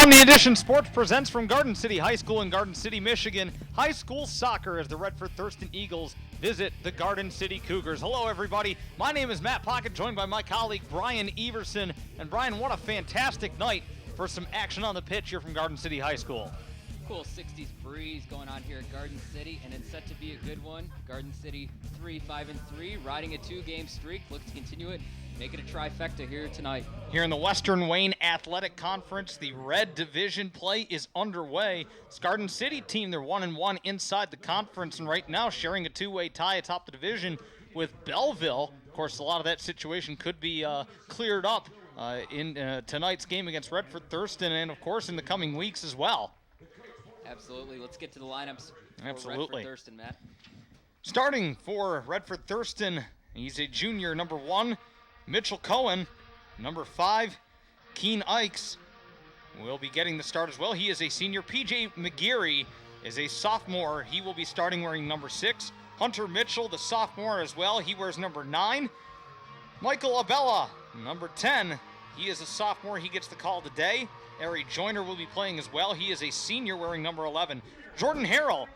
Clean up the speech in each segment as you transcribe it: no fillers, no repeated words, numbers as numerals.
Omni Edition Sports presents from Garden City High School in Garden City, Michigan, high school soccer as the Redford Thurston Eagles visit the Garden City Cougars. Hello, everybody. My name is Matt Pocket, joined by my colleague Brian Everson. And Brian, what a fantastic night for some action on the pitch here from Garden City High School. Cool 60s breeze going on here at Garden City, and it's set to be a good one. Garden City 5-3, riding a 2-game streak, looks to continue it, make it a trifecta here tonight. Here in the Western Wayne Athletic Conference, the Red Division play is underway. This Garden City team, they're 1-1 inside the conference, and right now sharing a 2-way tie atop the division with Belleville. Of course, a lot of that situation could be cleared up in tonight's game against Redford Thurston, and of course in the coming weeks as well. Absolutely. Let's get to the lineups for Absolutely. Redford Thurston, Matt. Starting for Redford Thurston, he's a junior, number 1, Mitchell Cohen. Number 5, Keen Ikes will be getting the start as well. He is a senior. PJ McGeary is a sophomore. He will be starting wearing number 6. Hunter Mitchell, the sophomore as well. He wears number 9. Michael Abella, number 10. He is a sophomore. He gets the call today. Ari Joyner will be playing as well. He is a senior wearing number 11. Jordan Harrell,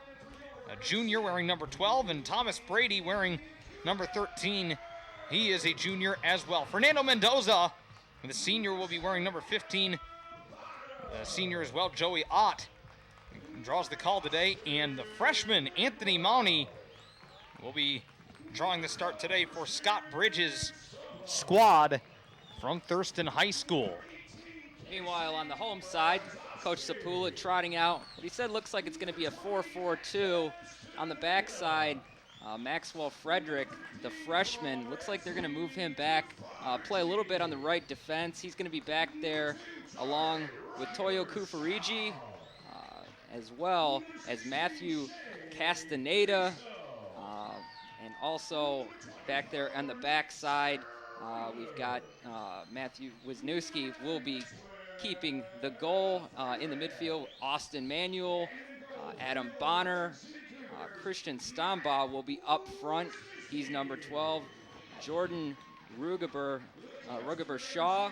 a junior wearing number 12. And Thomas Brady wearing number 13. He is a junior as well. Fernando Mendoza, the senior, will be wearing number 15. The senior as well, Joey Ott, draws the call today. And the freshman, Anthony Mounty, will be drawing the start today for Scott Bridges' squad from Thurston High School. Meanwhile, on the home side, Coach Sapula trotting out what he said looks like it's going to be a 4-4-2. On the backside, Maxwell Frederick, the freshman, looks like they're going to move him back, play a little bit on the right defense. He's going to be back there along with Toyo Kufariji, as well as Matthew Castaneda, and also back there on the backside, we've got Matthew Wisniewski will be keeping the goal. In the midfield, Austin Manuel, Adam Bonner, Christian Stambaugh will be up front. He's number 12. Jordan Rugaber Shaw.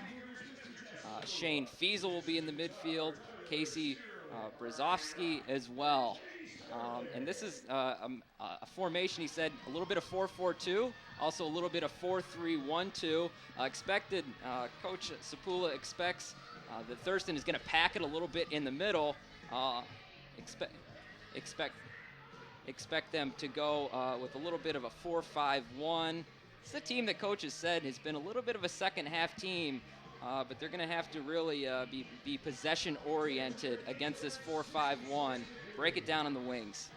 Shane Fiesel will be in the midfield. Casey Brzozowski as well. And this is a formation, he said, a little bit of 4-4-2, also a little bit of 4-3-1-2. Coach Sapula expects that Thurston is going to pack it a little bit in the middle. Expect them to go with a little bit of a 4-5-1. It's a team that coach has said has been a little bit of a second half team, but they're going to have to really be possession oriented against this 4-5-1. Break it down on the wings.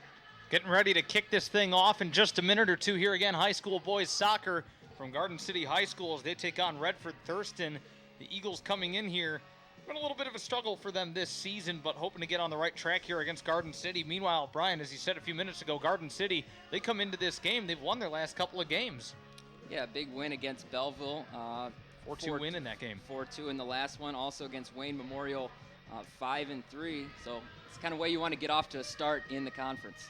Getting ready to kick this thing off in just a minute or two here again. High school boys soccer from Garden City High School as they take on Redford Thurston. The Eagles coming in here. Been a little bit of a struggle for them this season, but hoping to get on the right track here against Garden City. Meanwhile, Brian, as you said a few minutes ago, Garden City, they come into this game. They've won their last couple of games. Yeah, big win against Belleville. 4-2 win in that game. 4-2 in the last one. Also against Wayne Memorial, 5-3. So it's kind of way you want to get off to a start in the conference.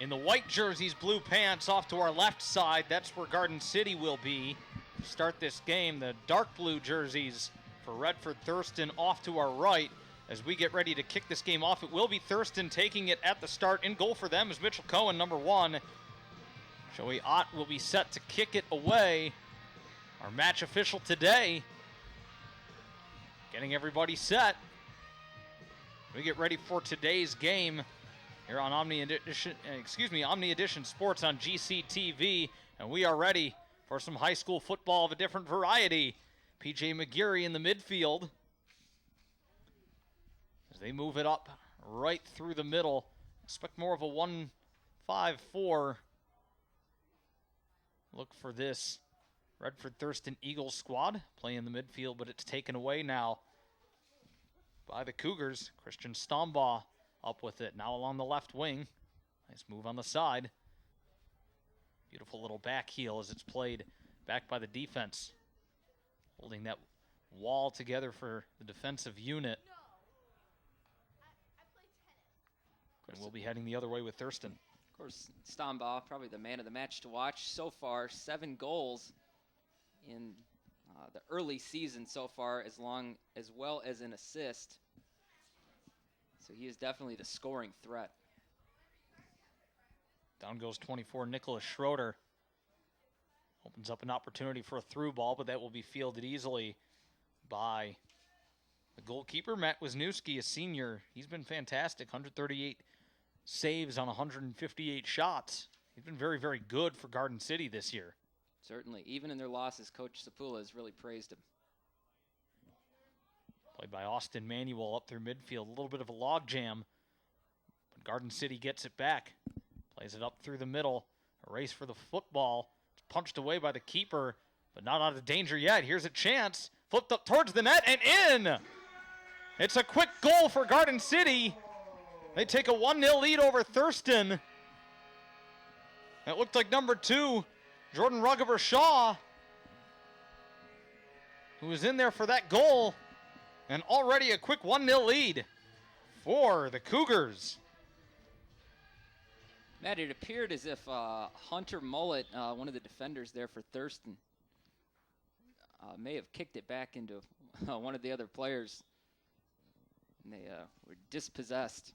In the white jerseys, blue pants, off to our left side, that's where Garden City will be to start this game. The dark blue jerseys for Redford Thurston off to our right as we get ready to kick this game off. It will be Thurston taking it at the start. In goal for them is Mitchell Cohen, number 1. Joey Ott will be set to kick it away. Our match official today, getting everybody set. We get ready for today's game here on Omni Edition Sports on GCTV, and we are ready for some high school football of a different variety. PJ McGeary in the midfield as they move it up right through the middle. Expect more of a 1-5-4 look for this Redford Thurston Eagles squad. Play in the midfield, but it's taken away now by the Cougars. Christian Stambaugh up with it now along the left wing. Nice move on the side. Beautiful little back heel as it's played back by the defense. Holding that wall together for the defensive unit. And we'll be heading the other way with Thurston. Of course, Stambaugh, probably the man of the match to watch so far. 7 goals in the early season so far, as well as an assist. So he is definitely the scoring threat. Down goes 24, Nicholas Schroeder. Opens up an opportunity for a through ball, but that will be fielded easily by the goalkeeper, Matt Wisniewski, a senior. He's been fantastic, 138 saves on 158 shots. He's been very, very good for Garden City this year. Certainly. Even in their losses, Coach Sapula has really praised him. Played by Austin Manuel up through midfield. A little bit of a log jam, but Garden City gets it back. Plays it up through the middle. A race for the football. It's punched away by the keeper, but not out of danger yet. Here's a chance. Flipped up towards the net and in! It's a quick goal for Garden City. They take a 1-0 lead over Thurston. It looked like number 2, Jordan Ruggaber-Shaw, who was in there for that goal. And already a quick 1-0 lead for the Cougars. Matt, it appeared as if Hunter Mullet, one of the defenders there for Thurston, may have kicked it back into one of the other players. And they were dispossessed.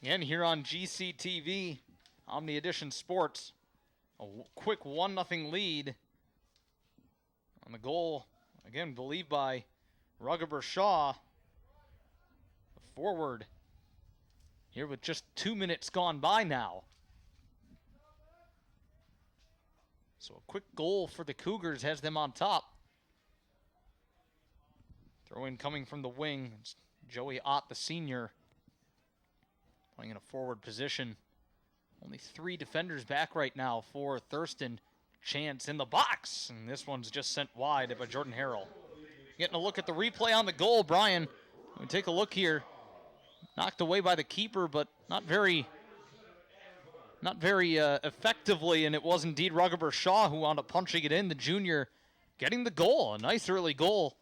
And here on GCTV, Omni Edition Sports, a quick 1-0 lead on the goal, again, believed by Ruggaber-Shaw, the forward, here with just 2 minutes gone by now. So a quick goal for the Cougars has them on top. Throw in coming from the wing. It's Joey Ott, the senior, playing in a forward position. Only 3 defenders back right now for Thurston. Chance in the box, and this one's just sent wide by Jordan Harrell. Getting a look at the replay on the goal, Brian. We take a look here. Knocked away by the keeper, but not very effectively, and it was indeed Ruggaber-Shaw who wound up punching it in, the junior getting the goal. A nice early goal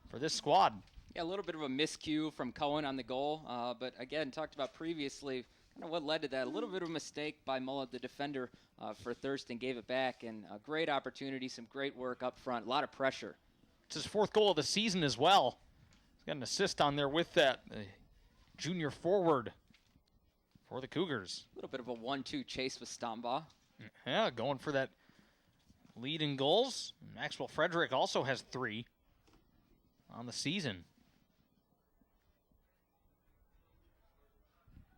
for this squad. Yeah, a little bit of a miscue from Cohen on the goal, but again, talked about previously, kind of what led to that. A little bit of a mistake by Mullet, the defender for Thurston, gave it back, and a great opportunity, some great work up front, a lot of pressure. It's his 4th goal of the season as well. He's got an assist on there with that junior forward for the Cougars. A little bit of a 1-2 chase with Stombaugh. Yeah, going for that lead in goals. Maxwell Frederick also has 3 on the season.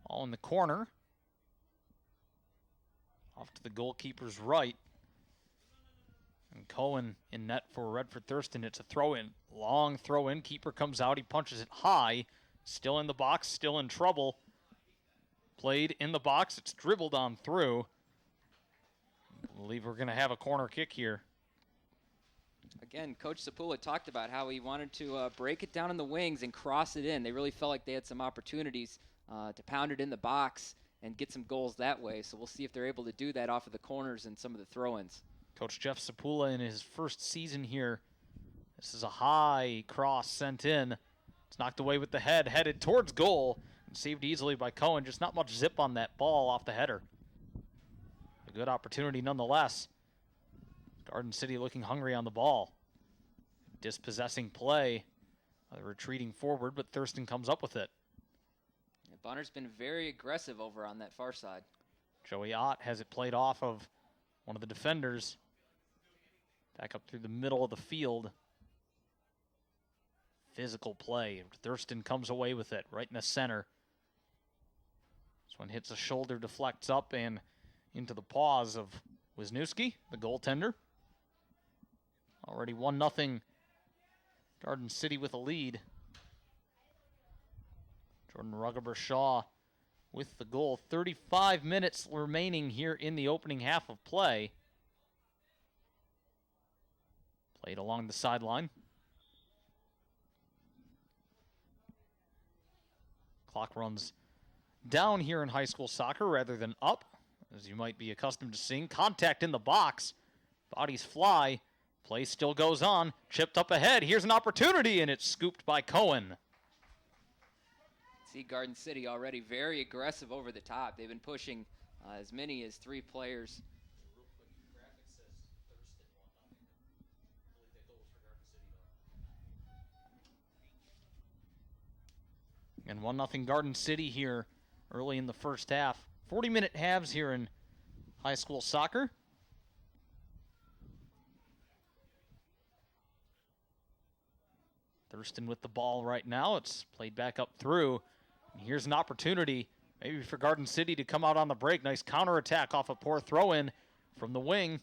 All in the corner. Off to the goalkeeper's right. And Cohen in net for Redford Thurston. It's a throw-in. Long throw-in. Keeper comes out. He punches it high. Still in the box. Still in trouble. Played in the box. It's dribbled on through. I believe we're going to have a corner kick here. Again, Coach Sapula talked about how he wanted to break it down in the wings and cross it in. They really felt like they had some opportunities to pound it in the box and get some goals that way. So we'll see if they're able to do that off of the corners and some of the throw-ins. Coach Jeff Sapula in his first season here. This is a high cross sent in. It's knocked away with the head, headed towards goal, and saved easily by Cohen. Just not much zip on that ball off the header. A good opportunity nonetheless. Garden City looking hungry on the ball. Dispossessing play. Retreating forward, but Thurston comes up with it. Yeah, Bonner's been very aggressive over on that far side. Joey Ott has it played off of one of the defenders. Back up through the middle of the field. Physical play. Thurston comes away with it right in the center. This one hits a shoulder, deflects up and into the paws of Wisniewski, the goaltender. Already 1-0 Garden City with a lead. Jordan Ruggaber-Shaw with the goal. 35 minutes remaining here in the opening half of play. Played along the sideline. Clock runs down here in high school soccer rather than up, as you might be accustomed to seeing. Contact in the box. Bodies fly. Play still goes on. Chipped up ahead. Here's an opportunity, and it's scooped by Cohen. See Garden City already very aggressive over the top. They've been pushing as many as 3 players. And 1-0 Garden City here early in the first half. 40-minute halves here in high school soccer. Thurston with the ball right now. It's played back up through. And here's an opportunity maybe for Garden City to come out on the break. Nice counterattack off a poor throw-in from the wing.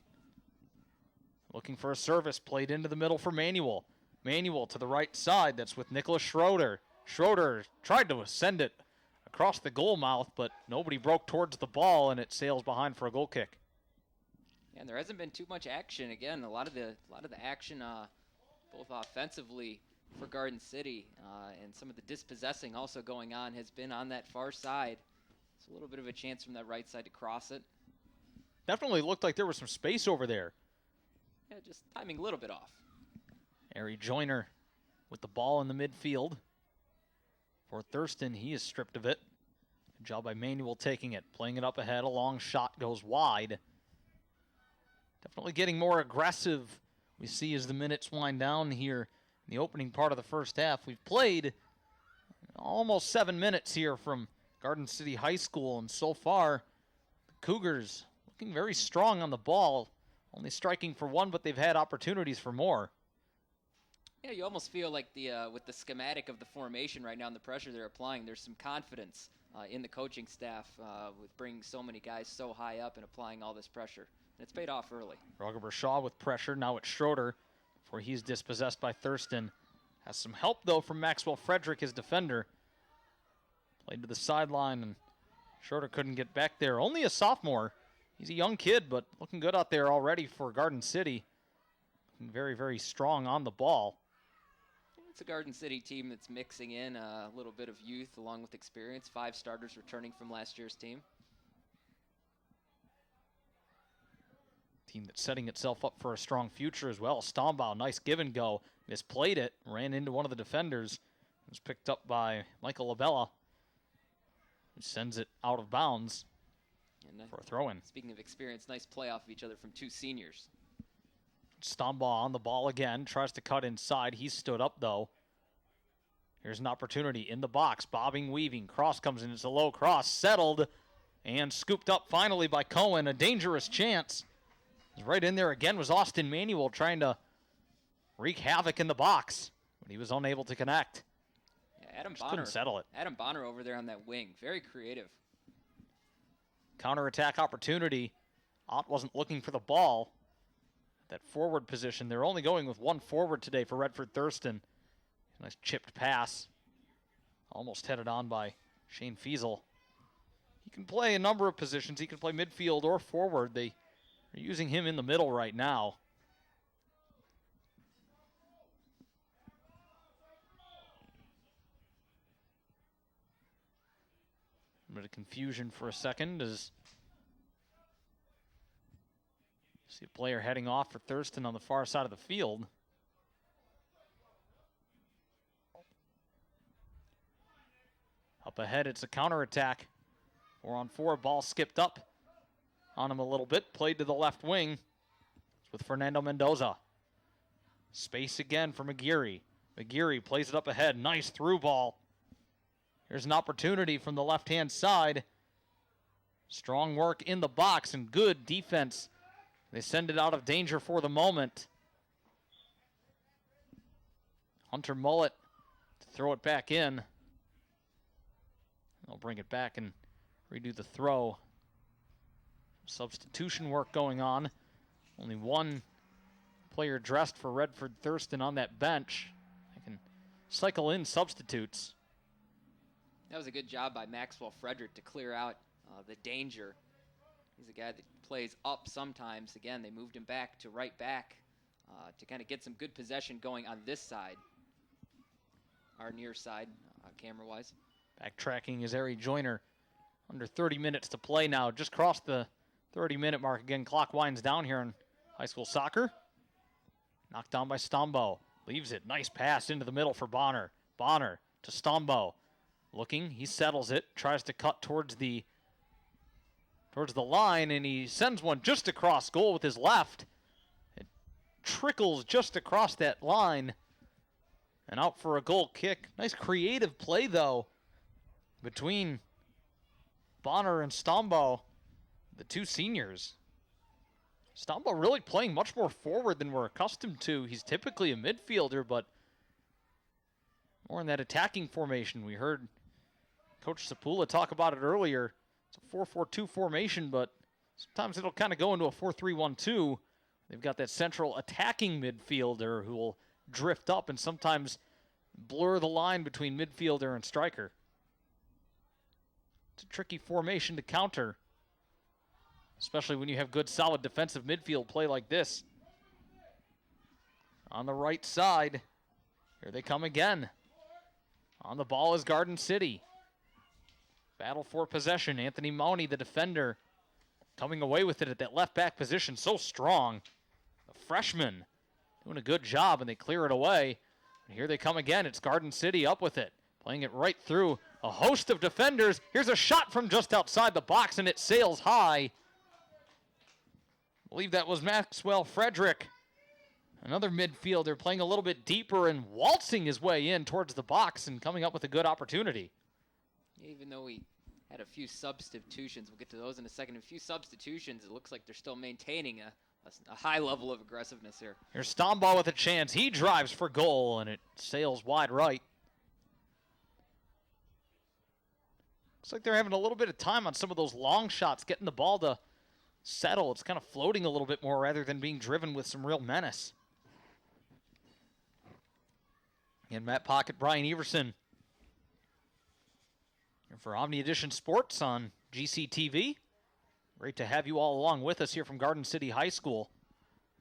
Looking for a service, played into the middle for Manuel. Manuel to the right side. That's with Nicholas Schroeder. Schroeder tried to send it across the goal mouth, but nobody broke towards the ball, and it sails behind for a goal kick. Yeah, and there hasn't been too much action. Again, a lot of the action, both offensively for Garden City, and some of the dispossessing also going on has been on that far side. It's a little bit of a chance from that right side to cross it. Definitely looked like there was some space over there. Yeah, just timing a little bit off. Ari Joyner with the ball in the midfield. For Thurston, he is stripped of it. Good job by Manuel taking it, playing it up ahead. A long shot goes wide. Definitely getting more aggressive, we see as the minutes wind down here in the opening part of the first half. We've played almost 7 minutes here from Garden City High School, and so far, the Cougars looking very strong on the ball. Only striking for one, but they've had opportunities for more. Yeah, you almost feel like with the schematic of the formation right now and the pressure they're applying, there's some confidence in the coaching staff with bringing so many guys so high up and applying all this pressure. And it's paid off early. Roger with pressure. Now it's Schroeder before he's dispossessed by Thurston. Has some help, though, from Maxwell Frederick, his defender. Played to the sideline, and Schroeder couldn't get back there. Only a sophomore. He's a young kid, but looking good out there already for Garden City. Looking very, very strong on the ball. It's a Garden City team that's mixing in a little bit of youth along with experience. 5 starters returning from last year's team. Team that's setting itself up for a strong future as well. Stombaugh, nice give and go. Misplayed it, ran into one of the defenders. It was picked up by Michael Labella, who sends it out of bounds for a throw-in. Speaking of experience, nice play off of each other from 2 seniors. Stombaugh on the ball again, tries to cut inside. He's stood up, though. Here's an opportunity in the box. Bobbing, weaving. Cross comes in. It's a low cross. Settled and scooped up finally by Cohen. A dangerous chance. Right in there again was Austin Manuel trying to wreak havoc in the box, but he was unable to connect. Yeah, Adam Just couldn't settle it. Adam Bonner over there on that wing. Very creative. Counterattack opportunity. Ott wasn't looking for the ball. That forward position. They're only going with 1 forward today for Redford Thurston. Nice chipped pass. Almost headed on by Shane Fiesel. He can play a number of positions. He can play midfield or forward. They are using him in the middle right now. A bit of confusion for a second as see a player heading off for Thurston on the far side of the field. Up ahead, it's a counterattack. 4-on-4, ball skipped up on him a little bit. Played to the left wing. It's with Fernando Mendoza. Space again for McGeary. McGeary plays it up ahead. Nice through ball. Here's an opportunity from the left-hand side. Strong work in the box and good defense. They send it out of danger for the moment. Hunter Mullet to throw it back in. They'll bring it back and redo the throw. Substitution work going on. Only 1 player dressed for Redford Thurston on that bench. They can cycle in substitutes. That was a good job by Maxwell Frederick to clear out the danger. He's a guy that plays up sometimes. Again, they moved him back to right back to kind of get some good possession going on this side, our near side, camera-wise. Backtracking is Ari Joyner. Under 30 minutes to play now. Just crossed the 30-minute mark. Again, clock winds down here in high school soccer. Knocked down by Stombaugh. Leaves it. Nice pass into the middle for Bonner. Bonner to Stombaugh. Looking, he settles it. Tries to cut towards the line, and he sends one just across goal with his left. It trickles just across that line and out for a goal kick. Nice creative play, though, between Bonner and Stombaugh, the two seniors. Stombaugh really playing much more forward than we're accustomed to. He's typically a midfielder, but more in that attacking formation. We heard Coach Sapula talk about it earlier. It's a 4-4-2 formation, but sometimes it'll kind of go into a 4-3-1-2. They've got that central attacking midfielder who will drift up and sometimes blur the line between midfielder and striker. It's a tricky formation to counter, especially when you have good, solid defensive midfield play like this. On the right side, here they come again. On the ball is Garden City. Battle for possession. Anthony Mounty, the defender, coming away with it at that left back position. So strong. The freshman doing a good job, and they clear it away. And here they come again. It's Garden City up with it, playing it right through a host of defenders. Here's a shot from just outside the box, and it sails high. I believe that was Maxwell Frederick, another midfielder, playing a little bit deeper and waltzing his way in towards the box and coming up with a good opportunity. Even though we had a few substitutions, we'll get to those in a second. A few substitutions, it looks like they're still maintaining a high level of aggressiveness here. Here's Stombaugh with a chance. He drives for goal, and it sails wide right. Looks like they're having a little bit of time on some of those long shots, getting the ball to settle. It's kind of floating a little bit more rather than being driven with some real menace. And Matt Pocket, Brian Everson. And for Omni Edition Sports on GCTV. Great to have you all along with us here from Garden City High School.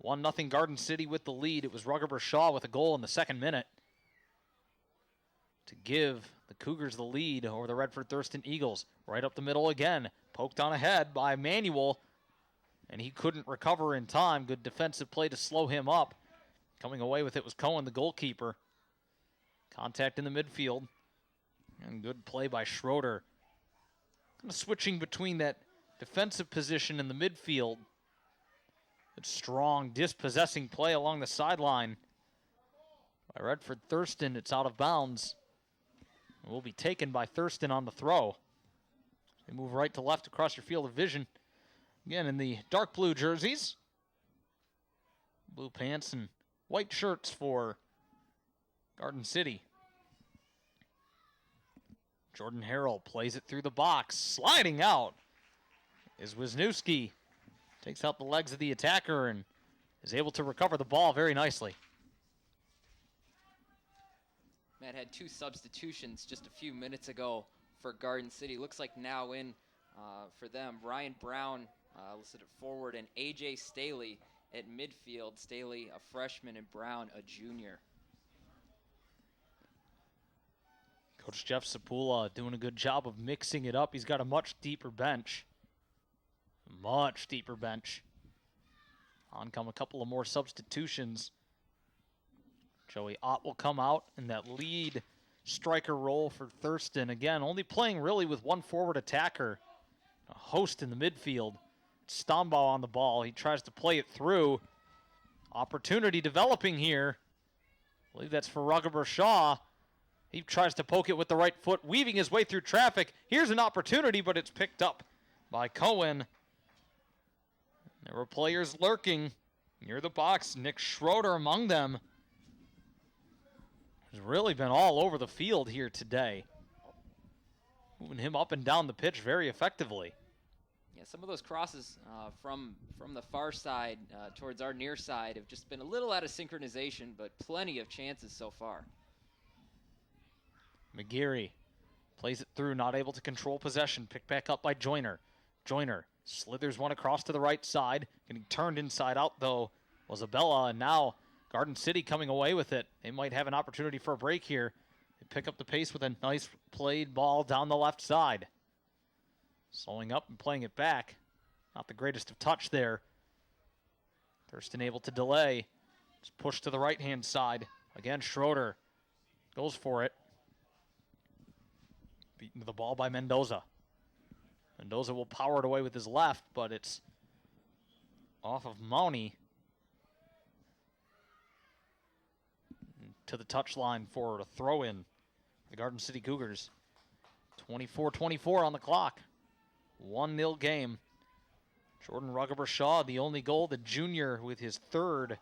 1-0 Garden City with the lead. It was Ruggeber Shaw with a goal in the second minute to give the Cougars the lead over the Redford Thurston Eagles. Right up the middle again. Poked on ahead by Manuel, and he couldn't recover in time. Good defensive play to slow him up. Coming away with it was Cohen, the goalkeeper. Contact in the midfield. And good play by Schroeder. Kind of switching between that defensive position in the midfield. Good strong dispossessing play along the sideline by Redford Thurston. It's out of bounds. It will be taken by Thurston on the throw. They move right to left across your field of vision. Again, in the dark blue jerseys. Blue pants and white shirts for Garden City. Jordan Harrell plays it through the box. Sliding out is Wisniewski. Takes out the legs of the attacker and is able to recover the ball very nicely. Matt had two substitutions just a few minutes ago for Garden City. Looks like now in for them, Ryan Brown listed at forward and A.J. Staley at midfield. Staley, a freshman, and Brown, a junior. Coach Jeff Sapula doing a good job of mixing it up. He's got a much deeper bench. Much deeper bench. On come a couple of more substitutions. Joey Ott will come out in that lead striker role for Thurston. Again, only playing really with one forward attacker. A host in the midfield. Stombaugh on the ball. He tries to play it through. Opportunity developing here. I believe that's for Ruggeber Shaw. He tries to poke it with the right foot, weaving his way through traffic. Here's an opportunity, but it's picked up by Cohen. There were players lurking near the box. Nick Schroeder among them. Has really been all over the field here today. Moving him up and down the pitch very effectively. Yeah, some of those crosses from the far side towards our near side have just been a little out of synchronization, but plenty of chances so far. McGeary plays it through, not able to control possession. Picked back up by Joyner. Joyner slithers one across to the right side. Getting turned inside out, though, was Abella, and now Garden City coming away with it. They might have an opportunity for a break here. They pick up the pace with a nice played ball down the left side. Slowing up and playing it back. Not the greatest of touch there. Thurston able to delay. Just push to the right-hand side. Again, Schroeder goes for it. Beaten to the ball by Mendoza. Mendoza will power it away with his left, but it's off of Mounty. To the touchline for a throw-in. The Garden City Cougars. 24-24 on the clock. 1-0 game. Jordan Ruggebershaw, the only goal, the junior with his fourth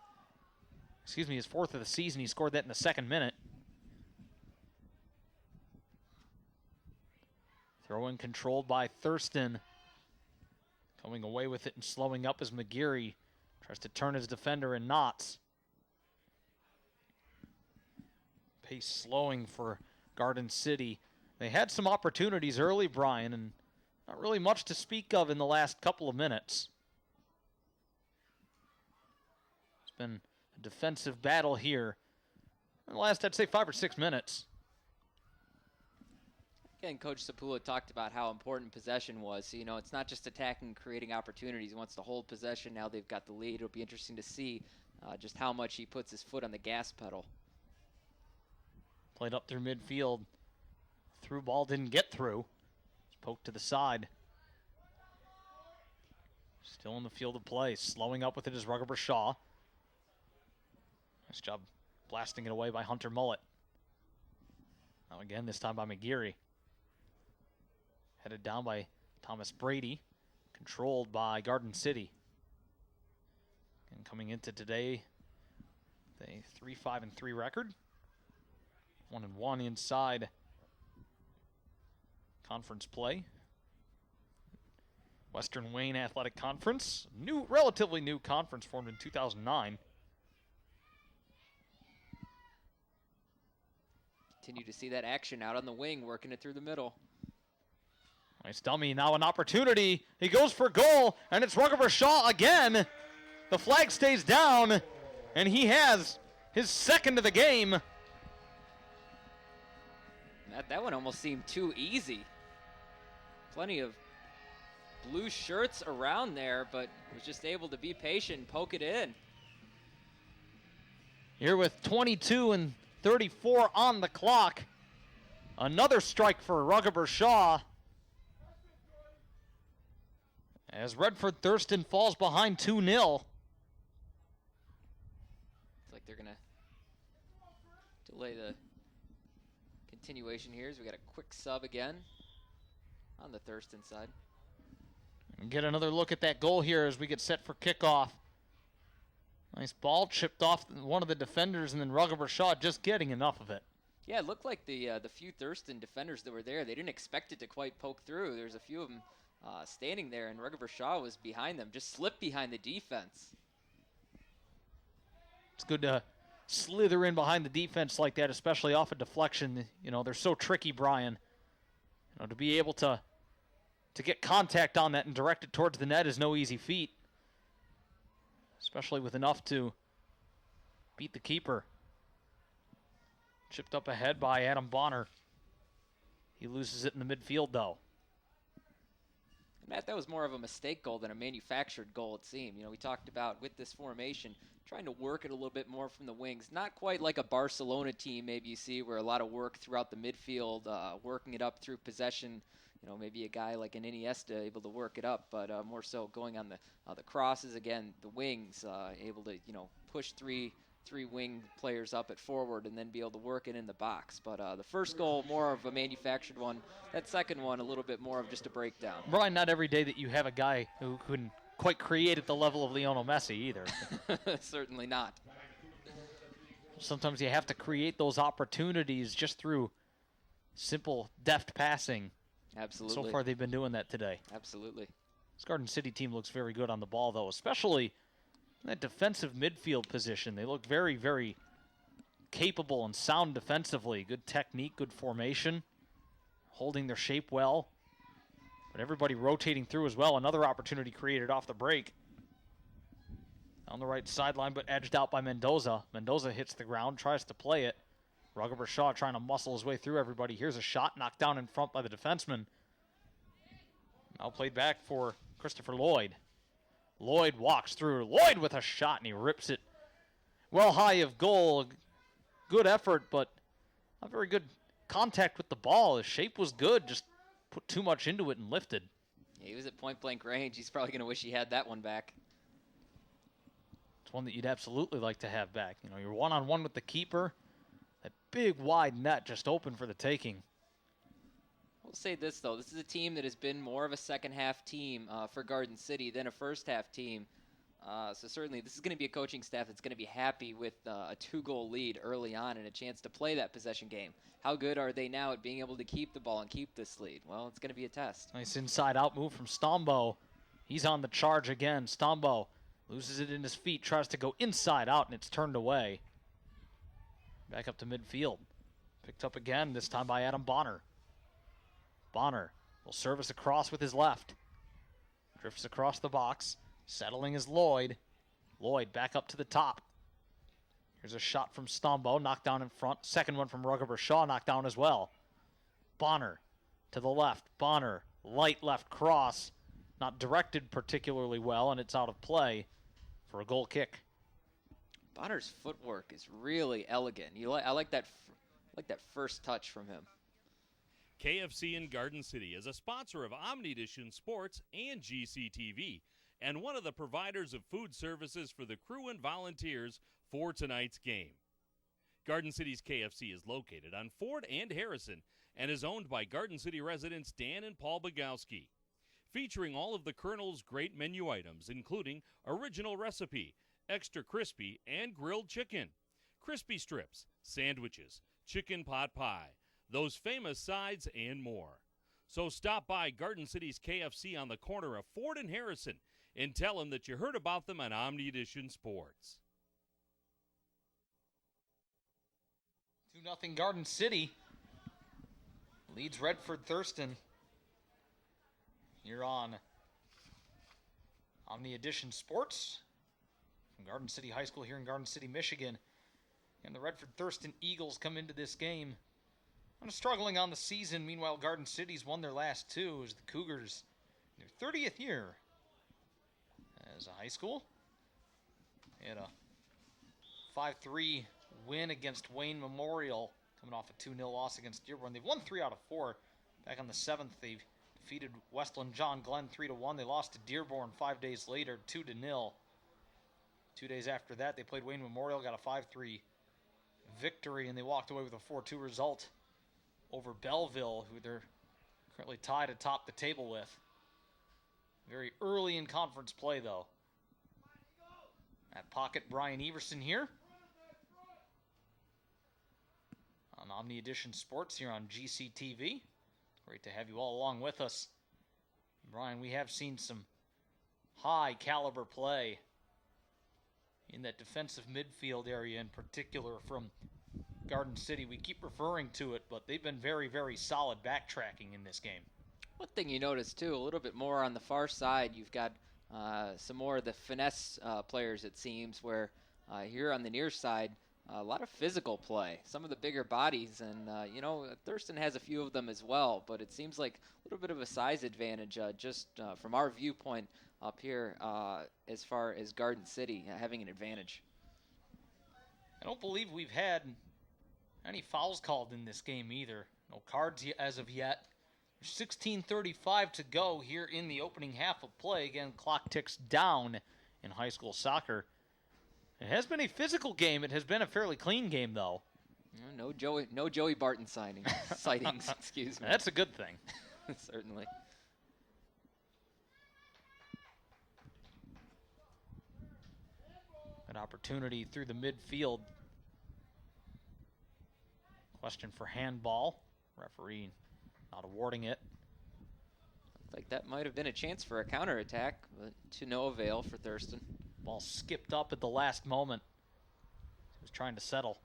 of the season. He scored that in the second minute. Throw-in controlled by Thurston. Coming away with it and slowing up as McGeary tries to turn his defender in knots. Pace slowing for Garden City. They had some opportunities early, Brian, and not really much to speak of in the last couple of minutes. It's been a defensive battle here in the last, I'd say, 5 or 6 minutes. Again, Coach Sapula talked about how important possession was. So, it's not just attacking, creating opportunities. He wants to hold possession. Now they've got the lead. It'll be interesting to see just how much he puts his foot on the gas pedal. Played up through midfield. Through ball didn't get through. It's poked to the side. Still in the field of play. Slowing up with it is Ruggebershaw. Nice job blasting it away by Hunter Mullet. Now again, this time by McGeary. Headed down by Thomas Brady. Controlled by Garden City. And coming into today, a 3-5-3 record. 1-1 inside conference play. Western Wayne Athletic Conference. Relatively new conference formed in 2009. Continue to see that action out on the wing, working it through the middle. Nice dummy, now an opportunity. He goes for goal, and it's Ruggebershaw again. The flag stays down, and he has his second of the game. That one almost seemed too easy. Plenty of blue shirts around there, but was just able to be patient and poke it in. Here with 22 and 34 on the clock. Another strike for Ruggebershaw. As Redford Thurston falls behind 2-0. It's like they're going to delay the continuation here as we got a quick sub again on the Thurston side. And get another look at that goal here as we get set for kickoff. Nice ball chipped off one of the defenders, and then Ruggebershaw just getting enough of it. Yeah, it looked like the few Thurston defenders that were there, they didn't expect it to quite poke through. There's a few of them standing there, and Ruggebershaw was behind them, just slipped behind the defense. It's good to slither in behind the defense like that, especially off a deflection. They're so tricky, Brian. To be able to get contact on that and direct it towards the net is no easy feat, especially with enough to beat the keeper. Chipped up ahead by Adam Bonner. He loses it in the midfield, though. Matt, that was more of a mistake goal than a manufactured goal, it seemed. We talked about with this formation, trying to work it a little bit more from the wings. Not quite like a Barcelona team maybe you see where a lot of work throughout the midfield, working it up through possession. Maybe a guy like an Iniesta able to work it up, but more so going on the crosses. Again, the wings, able to, push three wing players up at forward and then be able to work it in the box. But the first goal, more of a manufactured one. That second one, a little bit more of just a breakdown. Brian, not every day that you have a guy who couldn't quite create at the level of Lionel Messi either. Certainly not. Sometimes you have to create those opportunities just through simple, deft passing. Absolutely. So far, they've been doing that today. Absolutely. This Garden City team looks very good on the ball, though, especially in that defensive midfield position. They look very, very capable and sound defensively. Good technique, good formation, holding their shape well. But everybody rotating through as well. Another opportunity created off the break. On the right sideline, but edged out by Mendoza. Mendoza hits the ground, tries to play it. Ruggebershaw trying to muscle his way through everybody. Here's a shot knocked down in front by the defenseman. Now played back for Christopher Lloyd. Lloyd walks through. Lloyd with a shot, and he rips it well high of goal. Good effort, but not very good contact with the ball. His shape was good, just put too much into it and lifted. Yeah, he was at point-blank range. He's probably going to wish he had that one back. It's one that you'd absolutely like to have back. You're one-on-one with the keeper. That big, wide net just open for the taking. We'll say this, though. This is a team that has been more of a second-half team for Garden City than a first-half team. So certainly this is going to be a coaching staff that's going to be happy with a 2-goal lead early on and a chance to play that possession game. How good are they now at being able to keep the ball and keep this lead? Well, it's going to be a test. Nice inside-out move from Stombo. He's on the charge again. Stombo loses it in his feet, tries to go inside-out, and it's turned away. Back up to midfield. Picked up again, this time by Adam Bonner. Bonner will service across with his left. Drifts across the box. Settling is Lloyd. Lloyd back up to the top. Here's a shot from Stombo, knocked down in front. Second one from Ruggeber Shaw, knocked down as well. Bonner to the left. Bonner, light left cross. Not directed particularly well, and it's out of play for a goal kick. Bonner's footwork is really elegant. I like that first touch from him. KFC in Garden City is a sponsor of Omnidition Sports and GCTV, and one of the providers of food services for the crew and volunteers for tonight's game. Garden City's KFC is located on Ford and Harrison and is owned by Garden City residents Dan and Paul Bogowski. Featuring all of the Colonel's great menu items, including original recipe, extra crispy, and grilled chicken, crispy strips, sandwiches, chicken pot pie, those famous sides, and more. So stop by Garden City's KFC on the corner of Ford and Harrison and tell them that you heard about them on Omnidition Sports. 2-0 Garden City leads Redford Thurston here on Omnidition Sports from Garden City High School here in Garden City, Michigan. And the Redford Thurston Eagles come into this game kind of struggling on the season. Meanwhile, Garden City's won their last two as the Cougars in their 30th year as a high school. They had a 5-3 win against Wayne Memorial, coming off a 2-0 loss against Dearborn. They've won 3 out of 4. Back on the 7th, they defeated Westland John Glenn 3-1. They lost to Dearborn 5 days later, 2-0. 2 days after that, they played Wayne Memorial, got a 5-3 victory, and they walked away with a 4-2 result over Belleville, who they're currently tied atop the table with. Very early in conference play, though. At pocket, Brian Everson here on Omnidition Sports here on GCTV. Great to have you all along with us. Brian, we have seen some high caliber play in that defensive midfield area, in particular from Garden City. We keep referring to it, but they've been very, very solid backtracking in this game. One thing you notice, too, a little bit more on the far side, you've got some more of the finesse players, it seems, where here on the near side, a lot of physical play, some of the bigger bodies, and, Thurston has a few of them as well, but it seems like a little bit of a size advantage just from our viewpoint up here as far as Garden City having an advantage. I don't believe we've had any fouls called in this game either. No cards as of yet. There's 16:35 to go here in the opening half of play. Again, clock ticks down in high school soccer. It has been a physical game. It has been a fairly clean game, though. No Joey Barton sightings, excuse me. That's a good thing. Certainly. An opportunity through the midfield. Question for handball. Referee not awarding it. Like that might have been a chance for a counterattack, but to no avail for Thurston. Ball skipped up at the last moment. He was trying to settle.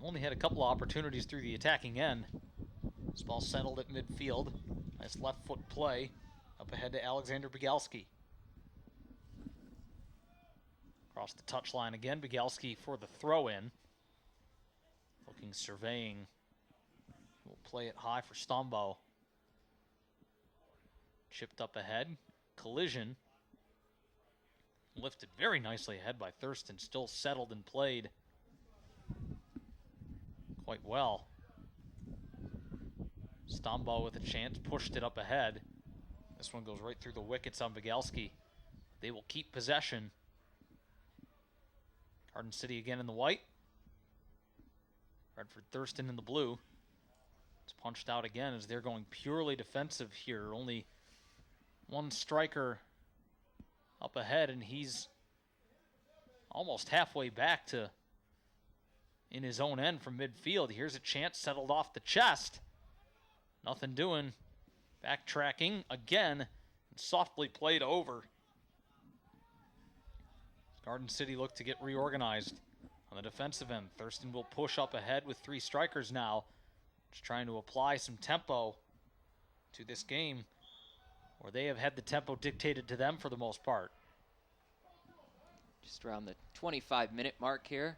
Only had a couple of opportunities through the attacking end. This ball settled at midfield. Nice left foot play. Up ahead to Alexander Bigalski. Across the touchline again. Bigalski for the throw-in. Looking, surveying. We'll play it high for Stombo. Chipped up ahead. Collision. Lifted very nicely ahead by Thurston. Still settled and played quite well. Stombo with a chance. Pushed it up ahead. This one goes right through the wickets on Bigalski. They will keep possession. Garden City again in the white. Redford Thurston in the blue. punched out again as they're going purely defensive here. Only one striker up ahead, and he's almost halfway back to in his own end from midfield. Here's a chance settled off the chest. Nothing doing. Backtracking again. Softly played over. Garden City look to get reorganized on the defensive end. Thurston will push up ahead with 3 strikers now. Just trying to apply some tempo to this game, where they have had the tempo dictated to them for the most part. Just around the 25-minute mark here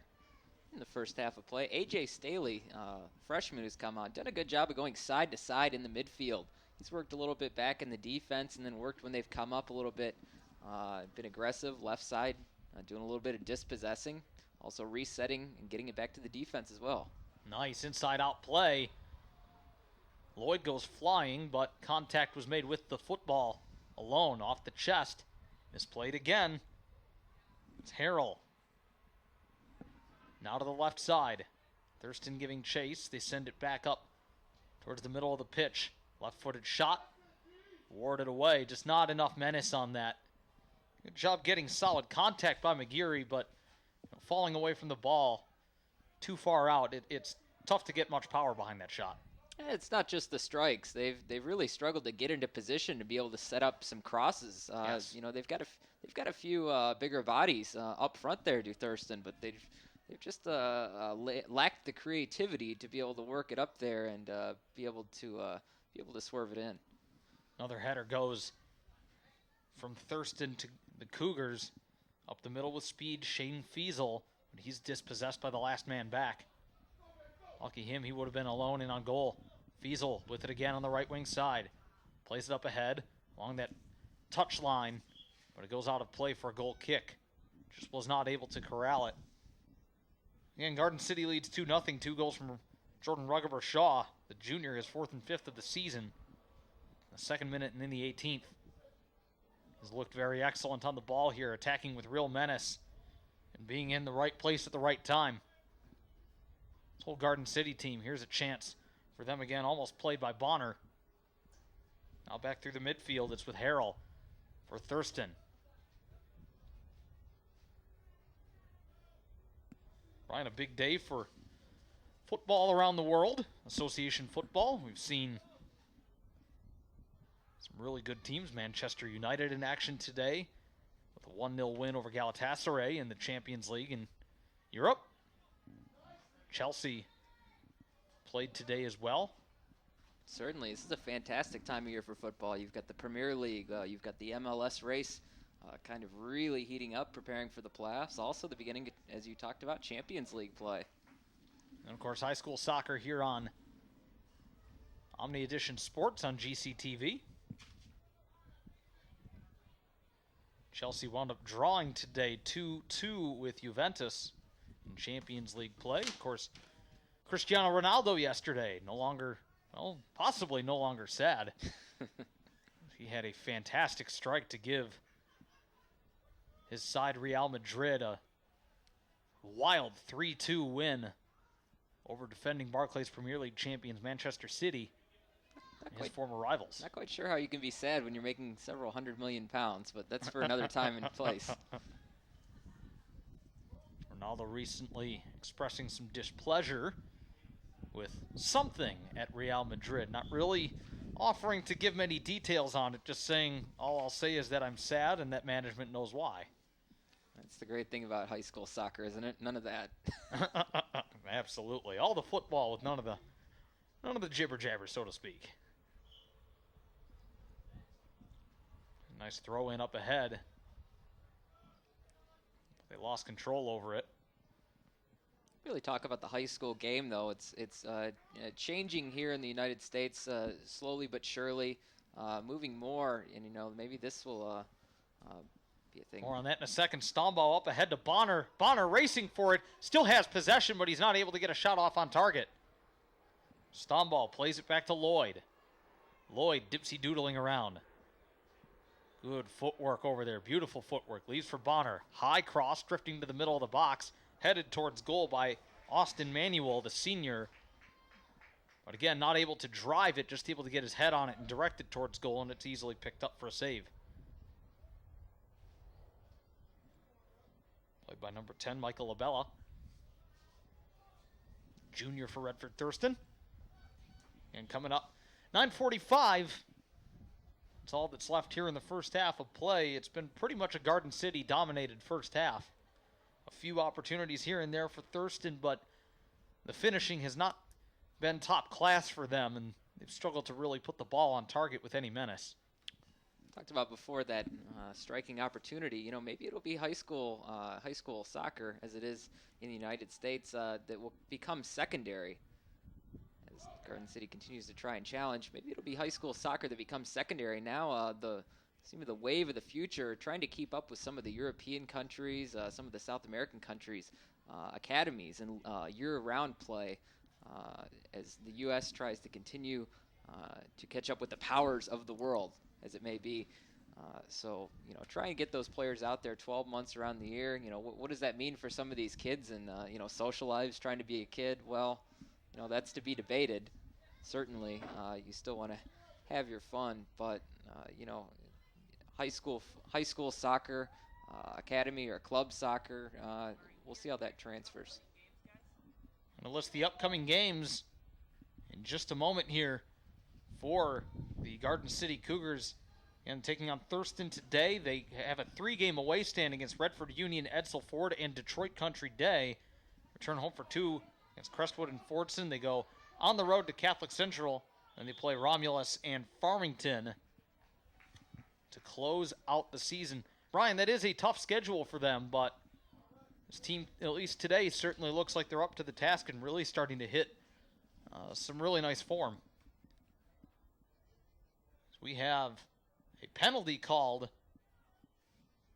in the first half of play. A.J. Staley, freshman who's come on, done a good job of going side to side in the midfield. He's worked a little bit back in the defense and then worked when they've come up a little bit. Been aggressive, left side, doing a little bit of dispossessing. Also resetting and getting it back to the defense as well. Nice inside-out play. Lloyd goes flying, but contact was made with the football alone off the chest. Misplayed again. It's Harrell. Now to the left side. Thurston giving chase. They send it back up towards the middle of the pitch. Left-footed shot. Warded away. Just not enough menace on that. Good job getting solid contact by McGeary, but falling away from the ball too far out. It's tough to get much power behind that shot. It's not just the strikes. They've really struggled to get into position to be able to set up some crosses. Yes. You know, they've got a few bigger bodies up front there, do Thurston, but they've just lacked the creativity to be able to work it up there and be able to swerve it in. Another header goes from Thurston to the Cougars. Up the middle with speed, Shane Fiesel, but he's dispossessed by the last man back. Lucky him, he would have been alone and on goal. Fiesel with it again on the right wing side. Plays it up ahead along that touch line, but it goes out of play for a goal kick. Just was not able to corral it. Again, Garden City leads 2-0. 2 goals from Jordan Ruggeber-Shaw, the junior, his 4th and 5th of the season. The 2nd minute and in the 18th. He's looked very excellent on the ball here, attacking with real menace and being in the right place at the right time. This whole Garden City team, here's a chance for them again, almost played by Bonner. Now back through the midfield, it's with Harrell for Thurston. Brian, a big day for football around the world, association football. We've seen some really good teams. Manchester United in action today with a 1-0 win over Galatasaray in the Champions League in Europe. Chelsea played today as well. Certainly, this is a fantastic time of year for football. You've got the Premier League, you've got the MLS race kind of really heating up, preparing for the playoffs. Also the beginning, as you talked about, Champions League play. And of course, high school soccer here on Omni Edition Sports on GCTV. Chelsea wound up drawing today 2-2 with Juventus in Champions League play. Of course, Cristiano Ronaldo yesterday, no longer, well, possibly no longer sad. He had a fantastic strike to give his side Real Madrid a wild 3-2 win over defending Barclays Premier League champions Manchester City, his former rivals. Not quite sure how you can be sad when you're making several £100 million, but that's for another time and place. Ronaldo recently expressing some displeasure with something at Real Madrid. Not really offering to give many details on it, just saying, all I'll say is that I'm sad and that management knows why. That's the great thing about high school soccer, isn't it? None of that. Absolutely. All the football with none of the jibber jabber, so to speak. Nice throw in up ahead. They lost control over it. Really talk about the high school game, though. It's changing here in the United States slowly but surely, moving more, and maybe this will be a thing. More on that in a second. Stombaugh up ahead to Bonner. Bonner racing for it. Still has possession, but he's not able to get a shot off on target. Stombaugh plays it back to Lloyd. Lloyd dipsy-doodling around. Good footwork over there. Beautiful footwork. Leaves for Bonner. High cross, drifting to the middle of the box. Headed towards goal by Austin Manuel, the senior. But again, not able to drive it, just able to get his head on it and direct it towards goal, and it's easily picked up for a save. Played by number 10, Michael Labella. Junior for Redford Thurston. And coming up, 9:45. That's all that's left here in the first half of play. It's been pretty much a Garden City dominated first half. A few opportunities here and there for Thurston, but the finishing has not been top class for them, and they've struggled to really put the ball on target with any menace. Talked about before that striking opportunity. You know, maybe it'll be high school soccer as it is in the United States that will become secondary as Garden City continues to try and challenge. Maybe it'll be high school soccer that becomes secondary. Now seem the wave of the future, trying to keep up with some of the European countries, some of the South American countries, academies and year-round play as the U.S. tries to continue to catch up with the powers of the world, as it may be. So, you know, try and get those players out there 12 months around the year. You know, what does that mean for some of these kids and, you know, social lives, trying to be a kid? Well, you know, that's to be debated. Certainly, you still want to have your fun, but, you know, high school soccer, academy or club soccer, we'll see how that transfers. I'm going to list the upcoming games in just a moment here for the Garden City Cougars. And taking on Thurston today, they have a 3-game away stand against Redford Union, Edsel Ford, and Detroit Country Day. Return home for 2 against Crestwood and Fordson. They go on the road to Catholic Central, and they play Romulus and Farmington to close out the season. Brian, that is a tough schedule for them, but this team, at least today, certainly looks like they're up to the task and really starting to hit some really nice form. So we have a penalty called,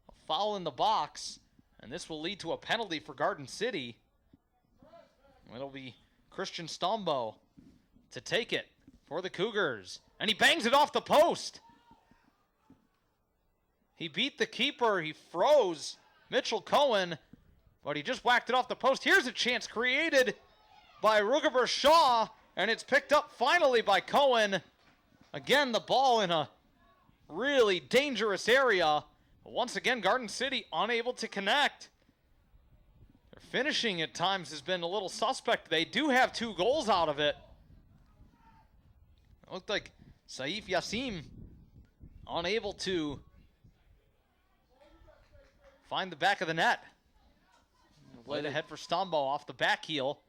a foul in the box, and this will lead to a penalty for Garden City. It'll be Christian Stombo to take it for the Cougars, and he bangs it off the post. He beat the keeper, he froze Mitchell Cohen, but he just whacked it off the post. Here's a chance created by Rugaber Shaw, and it's picked up finally by Cohen. Again, the ball in a really dangerous area. But once again, Garden City unable to connect. Their finishing at times has been a little suspect. They do have 2 goals out of it. It looked like Saif Yassim unable to find the back of the net. Played ahead for Stombo off the back heel.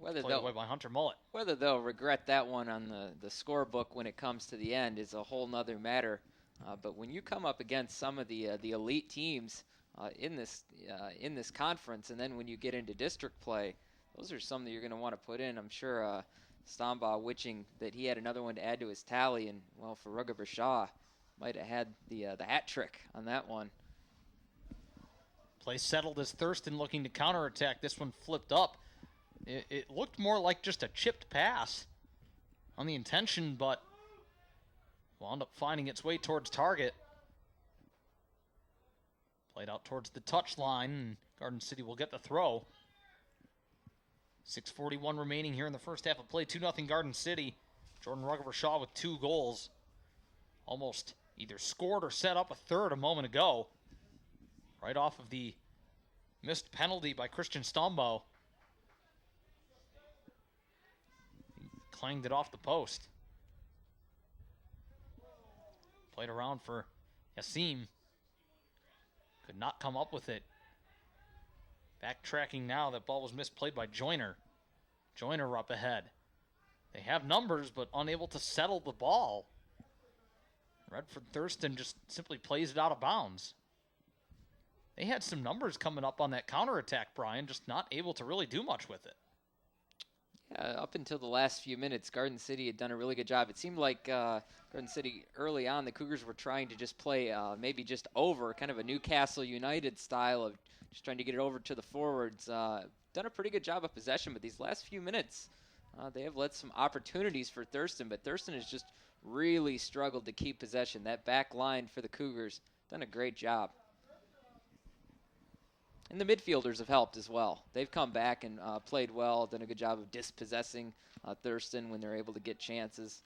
Played away by Hunter Mullet. Whether they'll regret that one on the scorebook when it comes to the end is a whole nother matter. But when you come up against some of the elite teams in this conference, and then when you get into district play, those are some that you're going to want to put in. I'm sure Stombaugh wishing that he had another one to add to his tally, and well, for Rugaber Shaw, might have had the hat trick on that one. Play settled as Thurston looking to counterattack. This one flipped up. It looked more like just a chipped pass on the intention, but wound up finding its way towards target. Played out towards the touch line, and Garden City will get the throw. 6:41 remaining here in the first half of play. 2-0 Garden City. Jordan Rugaber Shaw with 2 goals. Almost either scored or set up a third a moment ago. Right off of the missed penalty by Christian Stombo. He clanged it off the post. Played around for Yassim. Could not come up with it. Backtracking now, that ball was misplayed by Joyner. Joyner up ahead. They have numbers, but unable to settle the ball. Redford Thurston just simply plays it out of bounds. They had some numbers coming up on that counterattack, Brian, just not able to really do much with it. Yeah, up until the last few minutes, Garden City had done a really good job. It seemed like Garden City early on, the Cougars were trying to just play maybe just over, kind of a Newcastle United style of just trying to get it over to the forwards. Done a pretty good job of possession, but these last few minutes, they have led some opportunities for Thurston, but Thurston has just really struggled to keep possession. That back line for the Cougars, done a great job. And the midfielders have helped as well. They've come back and played well, done a good job of dispossessing Thurston when they're able to get chances,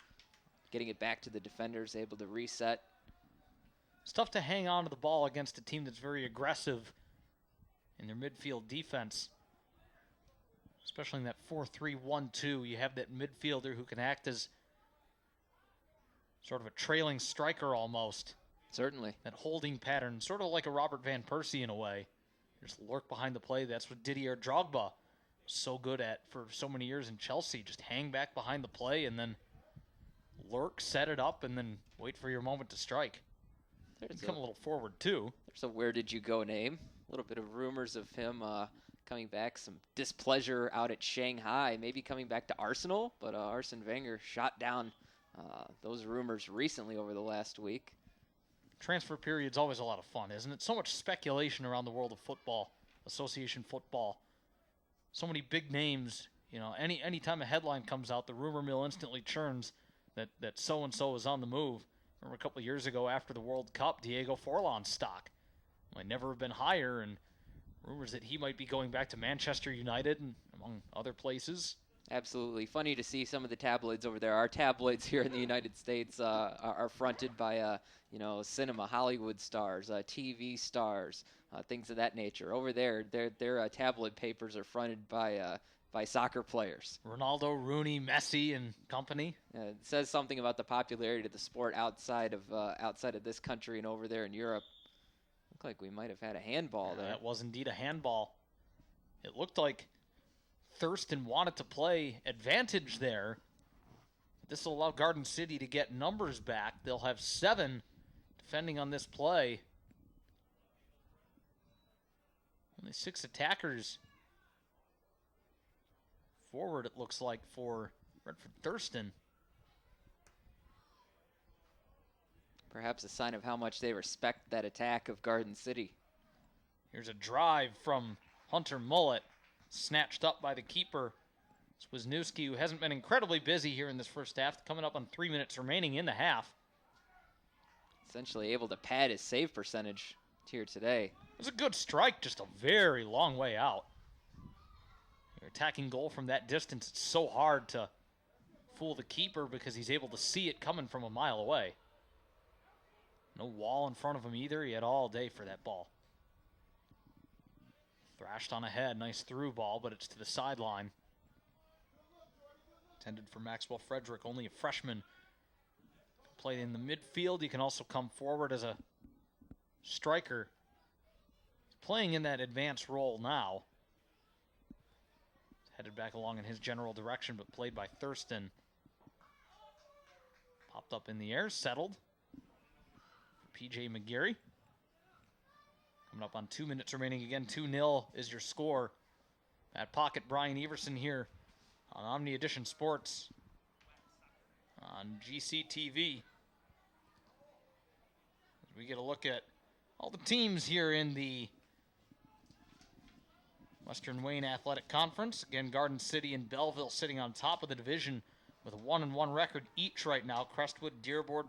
getting it back to the defenders, able to reset. It's tough to hang on to the ball against a team that's very aggressive in their midfield defense. Especially in that 4-3-1-2, you have that midfielder who can act as sort of a trailing striker almost. Certainly. That holding pattern, sort of like a Robert Van Persie in a way. Just lurk behind the play. That's what Didier Drogba was so good at for so many years in Chelsea. Just hang back behind the play and then lurk, set it up, and then wait for your moment to strike. Come a little forward, too. There's a where did you go name. A little bit of rumors of him coming back, some displeasure out at Shanghai, maybe coming back to Arsenal, but Arsene Wenger shot down those rumors recently over the last week. Transfer period's always a lot of fun, isn't it? So much speculation around the world of football, association football. So many big names. You know, any time a headline comes out, the rumor mill instantly churns that so-and-so is on the move. Remember a couple of years ago after the World Cup, Diego Forlan's stock might never have been higher, and rumors that he might be going back to Manchester United and among other places. Absolutely. Funny to see some of the tabloids over there. Our tabloids here in the United States are fronted by, cinema, Hollywood stars, TV stars, things of that nature. Over there, their tabloid papers are fronted by soccer players. Ronaldo, Rooney, Messi, and company. It says something about the popularity of the sport outside of this country and over there in Europe. Looked like we might have had a handball there. That was indeed a handball. It looked like Thurston wanted to play advantage there. This will allow Garden City to get numbers back. They'll have 7 defending on this play. Only 6 attackers forward, it looks like, for Redford Thurston. Perhaps a sign of how much they respect that attack of Garden City. Here's a drive from Hunter Mullet, snatched up by the keeper. It's Wisniewski, who hasn't been incredibly busy here in this first half, coming up on 3 minutes remaining in the half. Essentially able to pad his save percentage here today. It was a good strike, just a very long way out. You're attacking goal from that distance. It's so hard to fool the keeper because he's able to see it coming from a mile away. No wall in front of him either. He had all day for that ball. Thrashed on ahead. Nice through ball, but it's to the sideline. Intended for Maxwell Frederick, only a freshman. Played in the midfield. He can also come forward as a striker. He's playing in that advanced role now. Headed back along in his general direction, but played by Thurston. Popped up in the air, settled. P.J. McGarry. Coming up on 2 minutes remaining again. 2-0 is your score. At pocket, Brian Everson here on Omni Edition Sports on GCTV. As we get a look at all the teams here in the Western Wayne Athletic Conference. Again, Garden City and Belleville sitting on top of the division with a 1-1 record each right now. Crestwood, Dearborn,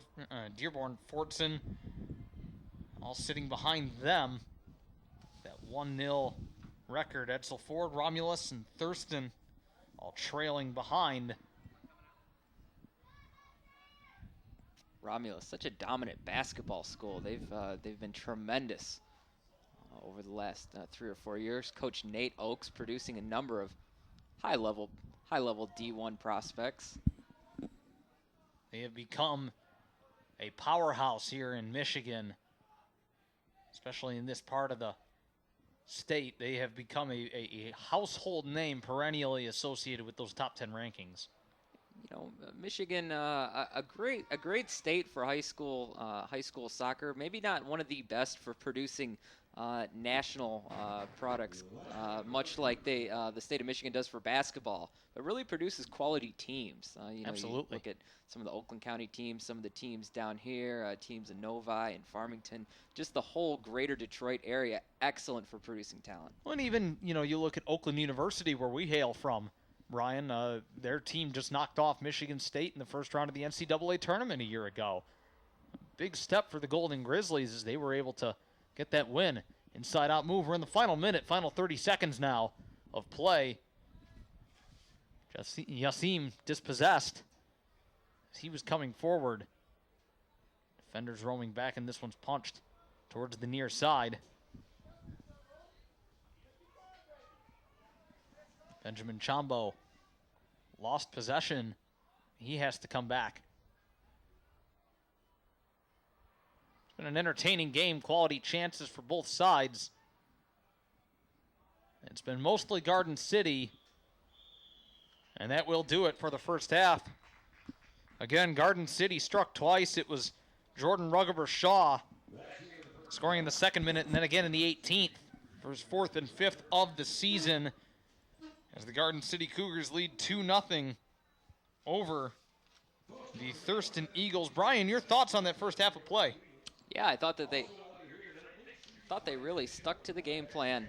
Fordson, all sitting behind them. That 1-0 record. Edsel Ford, Romulus, and Thurston all trailing behind. Romulus, such a dominant basketball school. They've been tremendous over the last 3 or 4 years. Coach Nate Oakes producing a number of high-level D1 prospects. They have become a powerhouse here in Michigan, especially in this part of the state. They have become a household name perennially associated with those top 10 rankings. You know, Michigan, a great state for high school soccer. Maybe not one of the best for producing national products, much like the state of Michigan does for basketball, but really produces quality teams. Absolutely. You look at some of the Oakland County teams, some of the teams down here, teams in Novi and Farmington, just the whole greater Detroit area, excellent for producing talent. Well, and even, you look at Oakland University, where we hail from, Ryan, their team just knocked off Michigan State in the first round of the NCAA tournament a year ago. Big step for the Golden Grizzlies as they were able to get that win. Inside-out move. We're in the final minute, final 30 seconds now of play. Yassim dispossessed as he was coming forward. Defenders roaming back, and this one's punched towards the near side. Benjamin Chambo lost possession. He has to come back. It's been an entertaining game, quality chances for both sides. It's been mostly Garden City, and that will do it for the first half. Again, Garden City struck twice. It was Jordan Ruggeber Shaw scoring in the 2nd minute, and then again in the 18th for his 4th and 5th of the season, as the Garden City Cougars lead 2-0 over the Thurston Eagles. Brian, your thoughts on that first half of play? Yeah, I thought that they really stuck to the game plan.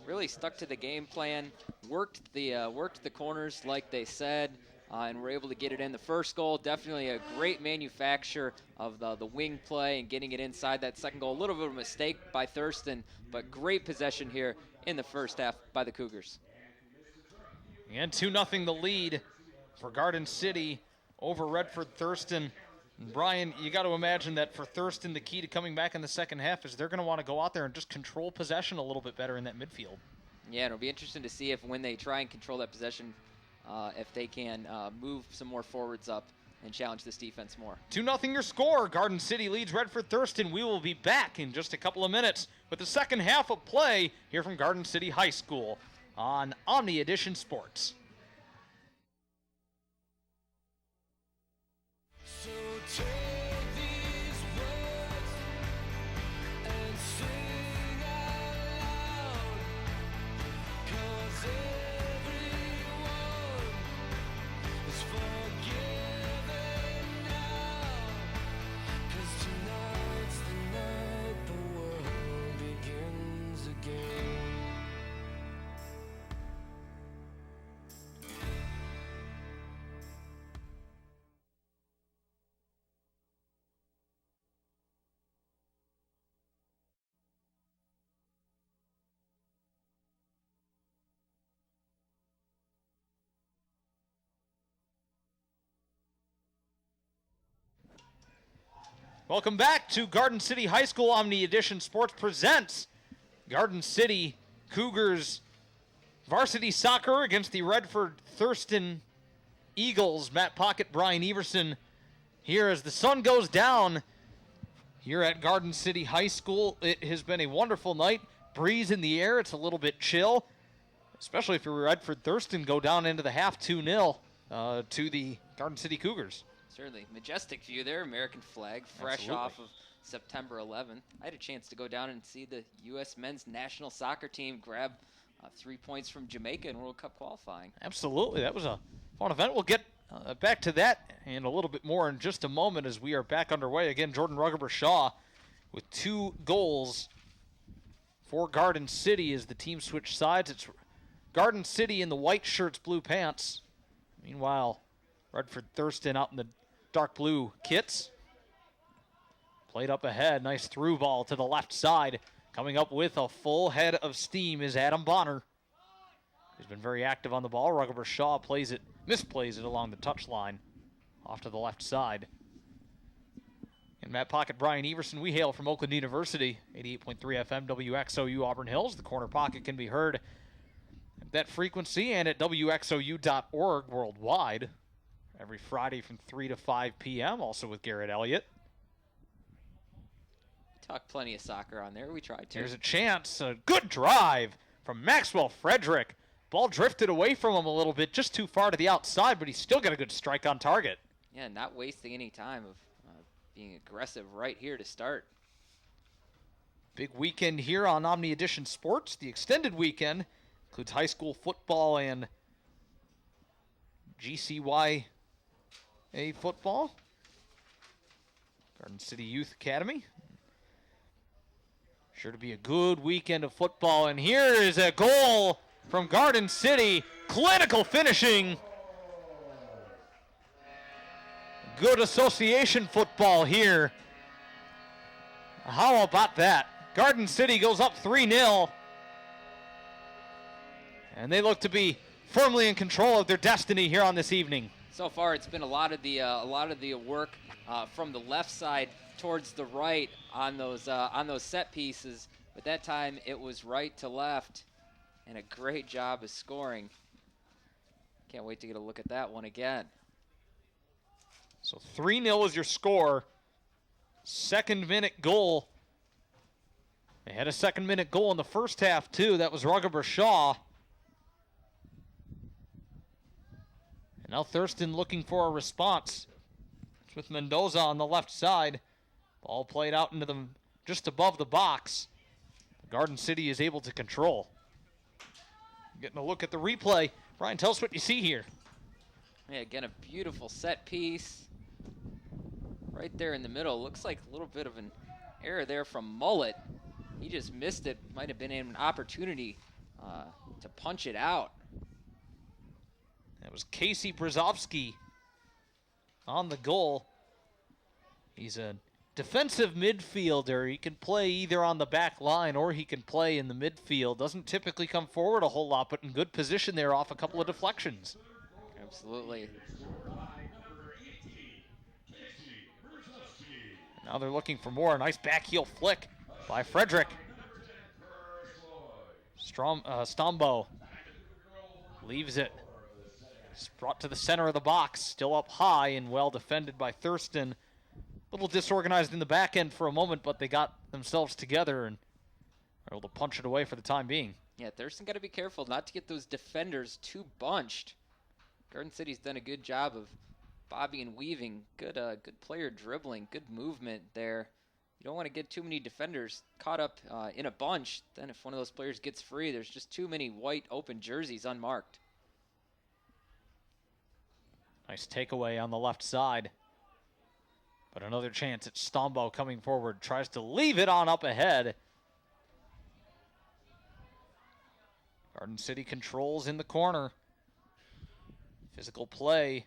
Really stuck to the game plan, worked the corners like they said, and were able to get it in. The first goal, definitely a great manufacture of the wing play and getting it inside that second goal. A little bit of a mistake by Thurston, but great possession here in the first half by the Cougars. And 2-0 the lead for Garden City over Redford Thurston. And Brian, you got to imagine that for Thurston, the key to coming back in the second half is they're going to want to go out there and just control possession a little bit better in that midfield. Yeah, it'll be interesting to see if when they try and control that possession, if they can move some more forwards up and challenge this defense more. 2-0 your score. Garden City leads Redford Thurston. We will be back in just a couple of minutes with the second half of play here from Garden City High School on Omni Edition Sports. So take these words and sing out loud, 'cause everyone is forgiven now, 'cause tonight's the night the world begins again. Welcome back to Garden City High School. Omni Edition Sports presents Garden City Cougars varsity soccer against the Redford Thurston Eagles. Matt Pocket, Brian Everson here as the sun goes down here at Garden City High School. It has been a wonderful night. Breeze in the air. It's a little bit chill, especially if you're Redford Thurston go down into the half 2-0 to the Garden City Cougars. Certainly. Majestic view there, American flag, fresh Absolutely. off of September 11th. I had a chance to go down and see the U.S. men's national soccer team grab 3 points from Jamaica in World Cup qualifying. Absolutely. That was a fun event. We'll get back to that and a little bit more in just a moment as we are back underway. Again, Jordan Ruggeber Shaw with 2 goals for Garden City as the team switch sides. It's Garden City in the white shirts, blue pants. Meanwhile, Redford Thurston out in the dark blue kits. Played up ahead. Nice through ball to the left side. Coming up with a full head of steam is Adam Bonner. He's been very active on the ball. Ruggeber Shaw misplays it along the touchline off to the left side. And Matt Pocket, Brian Everson, we hail from Oakland University, 88.3 FM, WXOU Auburn Hills. The Corner Pocket can be heard at that frequency and at WXOU.org worldwide every Friday from 3 to 5 p.m., also with Garrett Elliott. Talk plenty of soccer on there. We tried to. There's a chance. A good drive from Maxwell Frederick. Ball drifted away from him a little bit, just too far to the outside, but he's still got a good strike on target. Yeah, not wasting any time of being aggressive right here to start. Big weekend here on Omni Edition Sports. The extended weekend includes high school football and GCYA football. Garden City Youth Academy. Sure to be a good weekend of football. And here is a goal from Garden City. Clinical finishing. Good association football here How about that? Garden City goes up 3-0. And they look to be firmly in control of their destiny here on this evening. So far, it's been a lot of the work from the left side towards the right on those set pieces. But that time, it was right to left, and a great job of scoring. Can't wait to get a look at that one again. So 3-0 is your score. Second-minute goal. They had a second-minute goal in the first half, too. That was Ruggeber Shaw. And now Thurston looking for a response. It's with Mendoza on the left side. Ball played out into just above the box. Garden City is able to control. Getting a look at the replay. Brian, tell us what you see here. Yeah, again, a beautiful set piece. Right there in the middle. Looks like a little bit of an error there from Mullet. He just missed it. Might have been an opportunity to punch it out. That was Casey Brzezowski on the goal. He's a defensive midfielder. He can play either on the back line or he can play in the midfield. Doesn't typically come forward a whole lot, but in good position there off a couple of deflections. Absolutely. Now they're looking for more. A nice back heel flick by Frederick. Stombo leaves it. It's brought to the center of the box. Still up high and well defended by Thurston. A little disorganized in the back end for a moment, but they got themselves together and are able to punch it away for the time being. Yeah, Thurston got to be careful not to get those defenders too bunched. Garden City's done a good job of bobbing and weaving. Good player dribbling, good movement there. You don't want to get too many defenders caught up in a bunch. Then if one of those players gets free, there's just too many white open jerseys unmarked. Nice takeaway on the left side. But another chance at Stombo coming forward. Tries to leave it on up ahead. Garden City controls in the corner. Physical play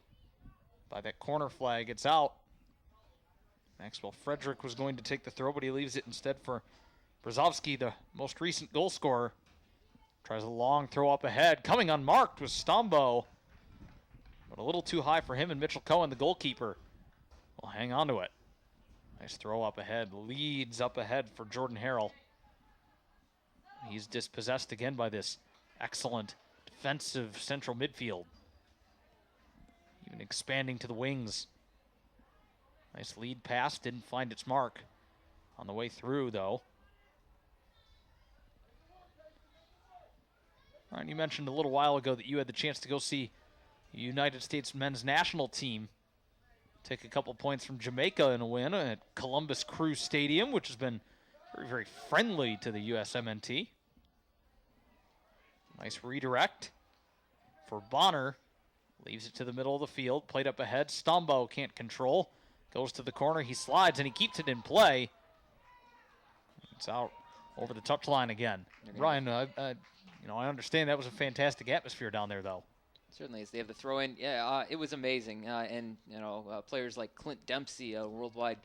by that corner flag. It's out. Maxwell Frederick was going to take the throw, but he leaves it instead for Brzezowski, the most recent goal scorer. Tries a long throw up ahead. Coming unmarked was Stombo. But a little too high for him, and Mitchell Cohen, the goalkeeper, will hang on to it. Nice throw up ahead. Leads up ahead for Jordan Harrell. He's dispossessed again by this excellent defensive central midfield. Even expanding to the wings. Nice lead pass. Didn't find its mark on the way through, though. All right, you mentioned a little while ago that you had the chance to go see the United States men's national team take a couple points from Jamaica in a win at Columbus Crew Stadium, which has been very, very friendly to the USMNT. Nice redirect for Bonner. Leaves it to the middle of the field. Played up ahead. Stombo can't control. Goes to the corner. He slides, and he keeps it in play. It's out over the touchline again. Ryan, I understand that was a fantastic atmosphere down there, though. Certainly, as they have the throw in. Yeah, it was amazing. And, players like Clint Dempsey, worldwide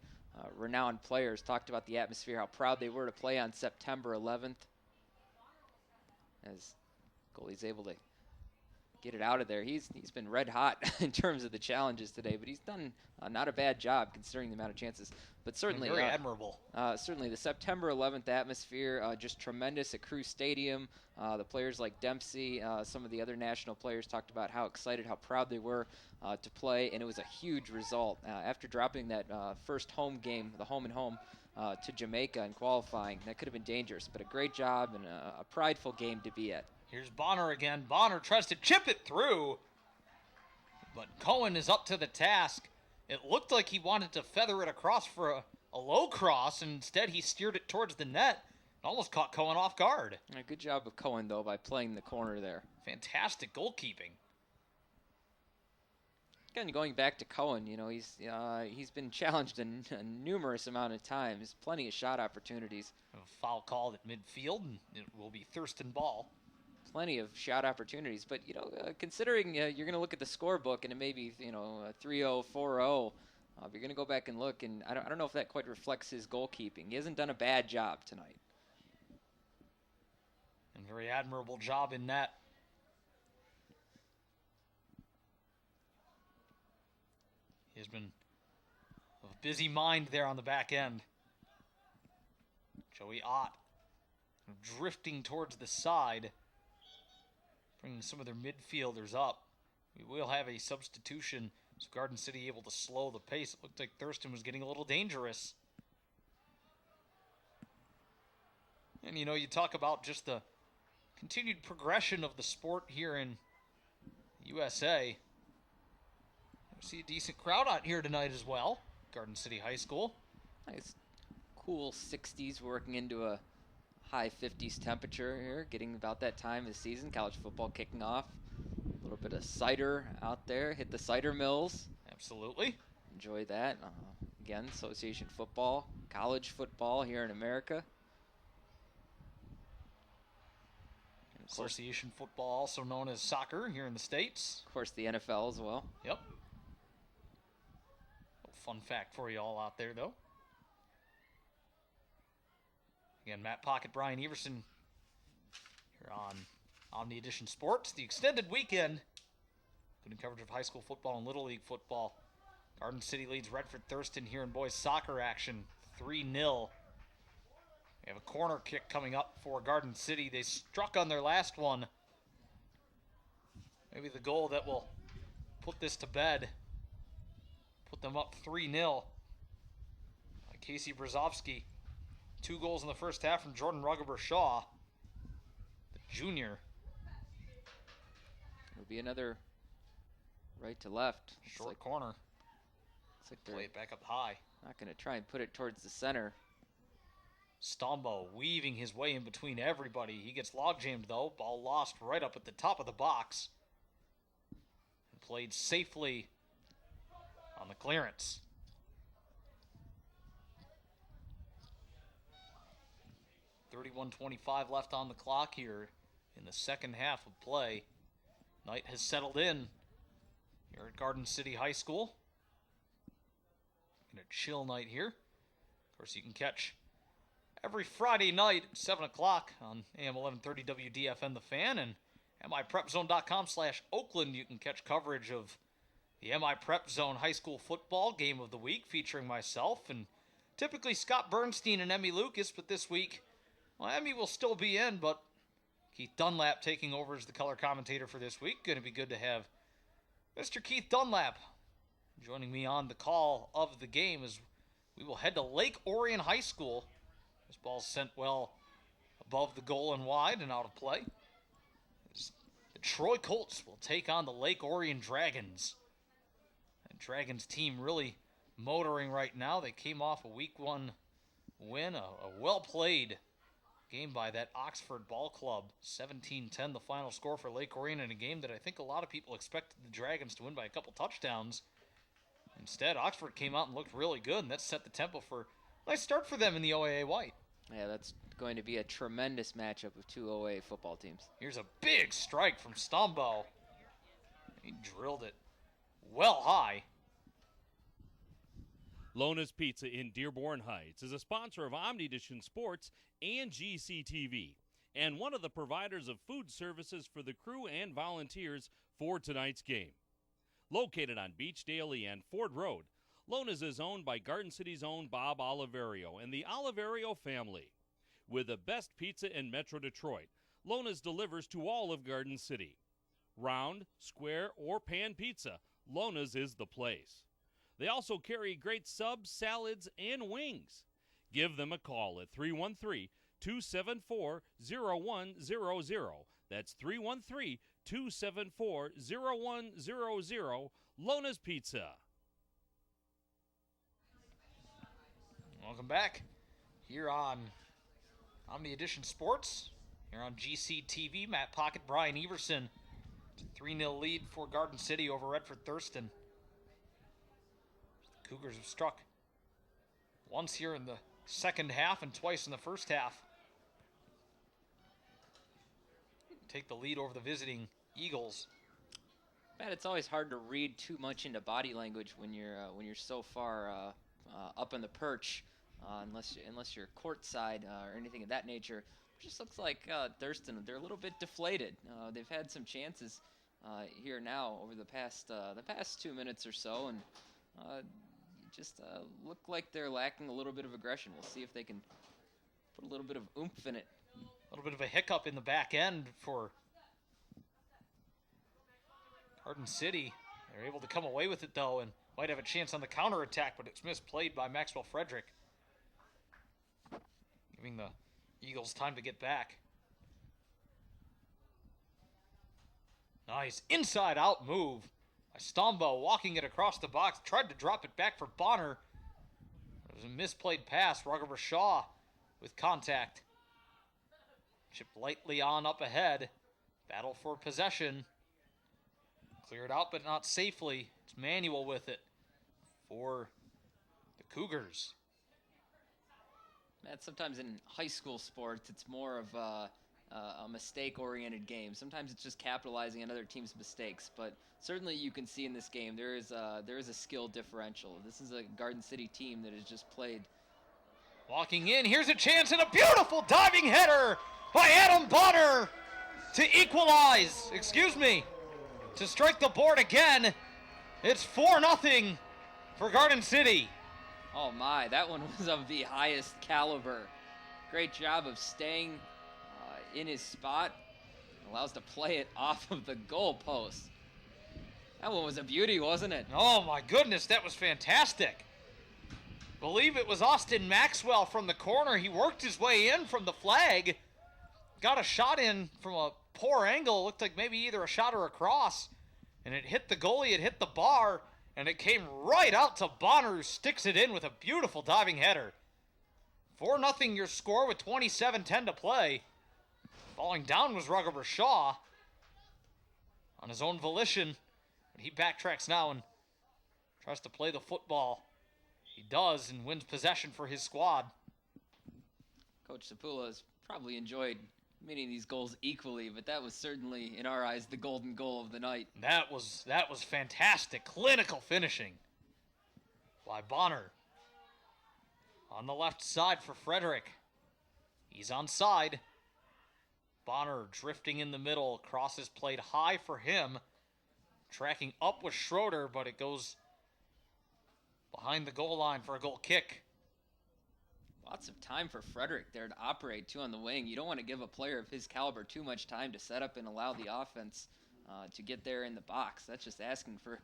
renowned players, talked about the atmosphere, how proud they were to play on September 11th. As goalie's able to get it out of there. He's been red hot in terms of the challenges today, but he's done not a bad job considering the amount of chances. But certainly, very admirable. Certainly, the September 11th atmosphere, just tremendous at Crew Stadium. The players like Dempsey, some of the other national players talked about how excited, how proud they were to play, and it was a huge result. After dropping that first home game, the home and home, to Jamaica in qualifying, that could have been dangerous, but a great job and a prideful game to be at. Here's Bonner again. Bonner tries to chip it through, but Cohen is up to the task. It looked like he wanted to feather it across for a low cross, and instead he steered it towards the net. It almost caught Cohen off guard. Good job of Cohen, though, by playing the corner there. Fantastic goalkeeping. Again, going back to Cohen, he's been challenged a numerous amount of times. Plenty of shot opportunities. A foul called at midfield, and it will be Thurston ball. Plenty of shot opportunities, but considering you're going to look at the scorebook and it may be 3-0, 4-0, If you're going to go back and look, and I don't know if that quite reflects his goalkeeping. He hasn't done a bad job tonight. And very admirable job in net. He has been a busy mind there on the back end. Joey Ott drifting towards the side, bringing some of their midfielders up. We will have a substitution, so Garden City able to slow the pace. It looked like Thurston was getting a little dangerous. And you know, you talk about just the continued progression of the sport here in USA. I see a decent crowd out here tonight as well. Garden City High School. Nice cool 60s working into a high 50s temperature here, getting about that time of the season. College football kicking off. A little bit of cider out there. Hit the cider mills. Absolutely. Enjoy that. Again, association football, college football here in America. And of course, Association football, also known as soccer here in the States. of course, the NFL as well. Yep. Fun fact for you all out there, though. Again, Matt Pocket, Brian Everson here on Omni Edition Sports. The extended weekend, including coverage of high school football and Little League football. Garden City leads Redford Thurston here in boys soccer action, 3-0. We have a corner kick coming up for Garden City. They struck on their last one. Maybe the goal that will put this to bed. Put them up 3-0. Casey Brzezowski. 2 goals in the first half from Jordan Ruggeber-Shaw, the junior. It'll be another right to left. Short corner. Looks like Play they're it back up high. not going to try and put it towards the center. Stombo weaving his way in between everybody. He gets log jammed though. Ball lost right up at the top of the box. And played safely on the clearance. .25 left on the clock here in the second half of play. Night has settled in here at Garden City High School. In a chill night here. Of course, you can catch every Friday night at 7 o'clock on AM 1130 WDFN The Fan, and MIPrepZone.com/Oakland. You can catch coverage of the MI Prep Zone High School Football Game of the Week featuring myself and typically Scott Bernstein and Emmy Lucas, but this week, well, Emmy will still be in, but Keith Dunlap taking over as the color commentator for this week. Going to be good to have Mr. Keith Dunlap joining me on the call of the game as we will head to Lake Orion High School. This ball's sent well above the goal and wide and out of play. The Troy Colts will take on the Lake Orion Dragons. And Dragons team really motoring right now. They came off a week 1 win, a well-played game by that Oxford ball club. 17-10 the final score for Lake Orion in a game that I think a lot of people expected the Dragons to win by a couple touchdowns. Instead, Oxford came out and looked really good, and that set the tempo for a nice start for them in the OAA White. Yeah, that's going to be a tremendous matchup of 2 OA football teams. Here's a big strike from Stombo. He drilled it well high. Lona's Pizza in Dearborn Heights is a sponsor of Omni Edition Sports and GCTV, and one of the providers of food services for the crew and volunteers for tonight's game. Located on Beach Daly and Ford Road, Lona's is owned by Garden City's own Bob Oliverio and the Oliverio family. With the best pizza in Metro Detroit, Lona's delivers to all of Garden City. Round, square, or pan pizza, Lona's is the place. They also carry great subs, salads, and wings. Give them a call at 313-274-0100. That's 313-274-0100. Lona's Pizza. Welcome back here on Omni Edition Sports. Here on GCTV, Matt Pocket, Brian Everson. It's a 3-0 lead for Garden City over Redford Thurston. The Cougars have struck once here in the second half and twice in the first half. Take the lead over the visiting Eagles. Matt, it's always hard to read too much into body language when you're so far up on the perch, unless you're courtside or anything of that nature. It just looks like Thurston, they're a little bit deflated. They've had some chances here now over the past 2 minutes or so, and just look like they're lacking a little bit of aggression. We'll see if they can put a little bit of oomph in it. A little bit of a hiccup in the back end for Garden City. They're able to come away with it, though, and might have a chance on the counterattack, but it's misplayed by Maxwell Frederick, giving the Eagles time to get back. Nice inside-out move by Stombo, walking it across the box. Tried to drop it back for Bonner. It was a misplayed pass. Rugger Shaw with contact. Chipped lightly on up ahead. Battle for possession. Cleared out, but not safely. It's Manuel with it for the Cougars. Matt, sometimes in high school sports, it's more of a mistake-oriented game. Sometimes it's just capitalizing on other teams' mistakes, but certainly you can see in this game there is a skill differential. This is a Garden City team that has just played. Walking in, here's a chance and a beautiful diving header by Adam Bonner to equalize. To strike the board again. It's 4-0 for Garden City. Oh my, that one was of the highest caliber. Great job of staying in his spot. Allows to play it off of the goalpost. That one was a beauty, wasn't it? Oh my goodness, that was fantastic. Believe it was Austin Maxwell from the corner. He worked his way in from the flag. Got a shot in from a poor angle. Looked like maybe either a shot or a cross. And it hit the goalie, it hit the bar, and it came right out to Bonner, who sticks it in with a beautiful diving header. 4-0 your score with 27:10 to play. Falling down was Rugger Shaw on his own volition. But he backtracks now and tries to play the football. He does and wins possession for his squad. Coach Sapula has probably enjoyed many of these goals equally, but that was certainly, in our eyes, the golden goal of the night. That was fantastic. Clinical finishing by Bonner. On the left side for Frederick. He's onside. Bonner drifting in the middle. Cross is played high for him. Tracking up with Schroeder, but it goes behind the goal line for a goal kick. Lots of time for Frederick there to operate, too, on the wing. You don't want to give a player of his caliber too much time to set up and allow the offense to get there in the box. That's just asking for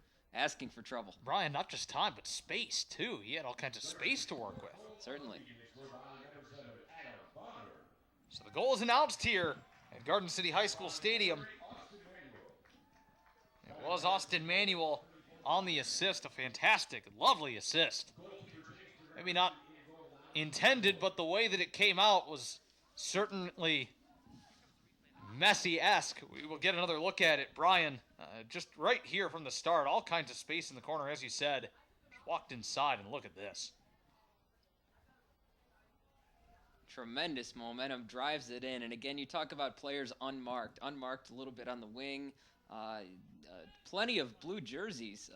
trouble. Brian, not just time, but space, too. He had all kinds of space to work with. Certainly. So the goal is announced here at Garden City High School Stadium. It was Austin Manuel on the assist. A fantastic, lovely assist. Maybe not intended, but the way that it came out was certainly Messi-esque. We will get another look at it. Brian, just right here from the start, all kinds of space in the corner, as you said. Walked inside, and look at this. Tremendous momentum, drives it in. And again, you talk about players unmarked. Unmarked a little bit on the wing. Plenty of blue jerseys,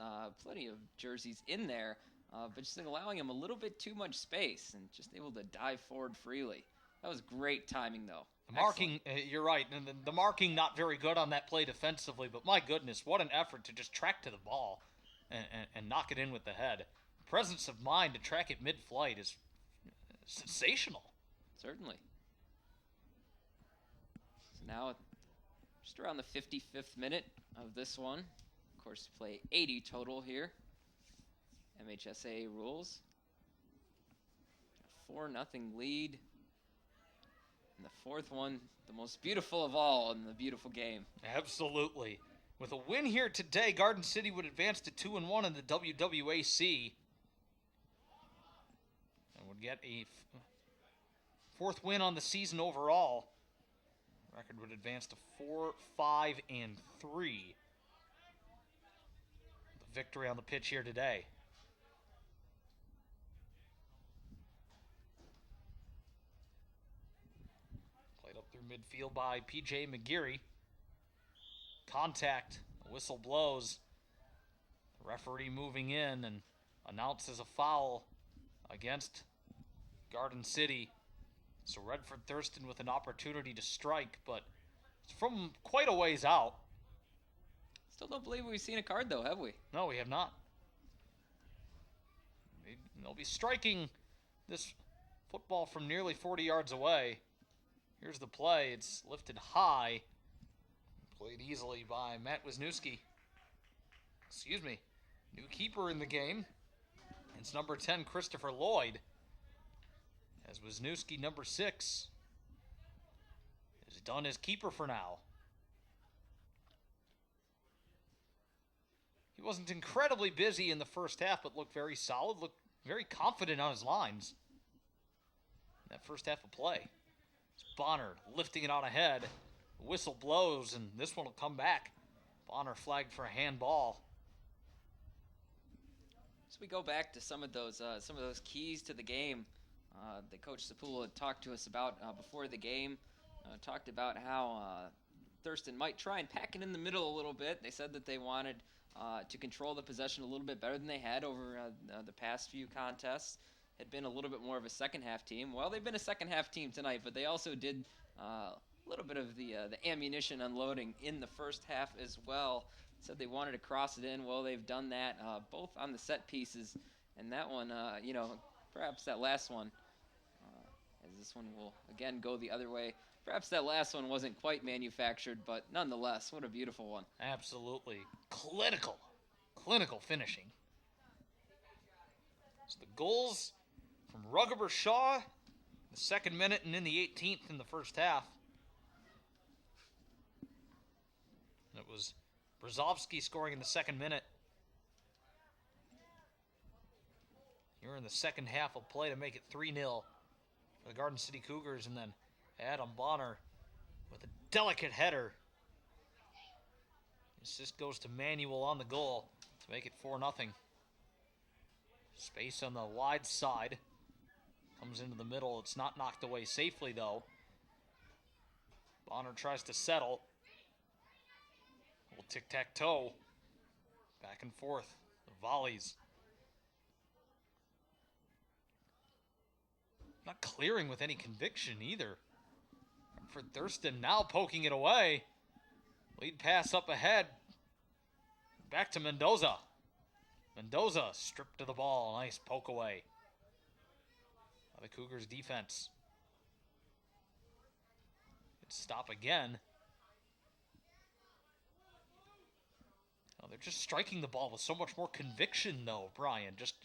in there. But just allowing him a little bit too much space and just able to dive forward freely. That was great timing, though. The marking, you're right, and the marking not very good on that play defensively, but my goodness, what an effort to just track to the ball and knock it in with the head. Presence of mind to track it mid-flight is sensational. Certainly. So now, just around the 55th minute of this one. Of course, play 80 total here. MHSA rules. A 4-0 lead. And the fourth one, the most beautiful of all in the beautiful game. Absolutely. With a win here today, Garden City would advance to 2-1 in the WWAC. And would get a fourth win on the season overall. Record would advance to 4-5-3. The victory on the pitch here today. Played up through midfield by P.J. McGeary. Contact The whistle blows. The referee moving in and announces a foul against Garden City. So Redford Thurston with an opportunity to strike, but it's from quite a ways out. Still don't believe we've seen a card, though, have we? No, we have not. They'll be striking this football from nearly 40 yards away. Here's the play. It's lifted high. Played easily by Matt Wisniewski. Excuse me. New keeper in the game. It's number 10, Christopher Lloyd. As Wisniewski, number 6, is done as keeper for now. He wasn't incredibly busy in the first half, but looked very solid, looked very confident on his lines in that first half of play. It's Bonner lifting it out ahead. The whistle blows, and this one will come back. Bonner flagged for a handball. So we go back to some of those keys to the game that Coach Sapula had talked to us about before the game. Talked about how Thurston might try and pack it in the middle a little bit. They said that they wanted to control the possession a little bit better than they had over the past few contests. Had been a little bit more of a second-half team. Well, they've been a second-half team tonight, but they also did a little bit of the ammunition unloading in the first half as well. Said they wanted to cross it in. Well, they've done that both on the set pieces, and that one, perhaps that last one, as this one will again go the other way. Perhaps that last one wasn't quite manufactured, but nonetheless, what a beautiful one. Absolutely. Clinical finishing. So the goals from Ruggeber Shaw in the second minute and in the 18th in the first half. And it was Brzezowski scoring in the second minute. Here in the second half of play to make it 3-0 for the Garden City Cougars, and then Adam Bonner with a delicate header. Assist goes to Manuel on the goal to make it 4-0. Space on the wide side. Comes into the middle. It's not knocked away safely, though. Bonner tries to settle. Little tic-tac-toe. Back and forth. The volleys. Not clearing with any conviction either. For Thurston now poking it away. Lead pass up ahead. Back to Mendoza. Mendoza stripped to the ball. Nice poke away by the Cougars defense. Good stop again. Oh, they're just striking the ball with so much more conviction though, Brian. Just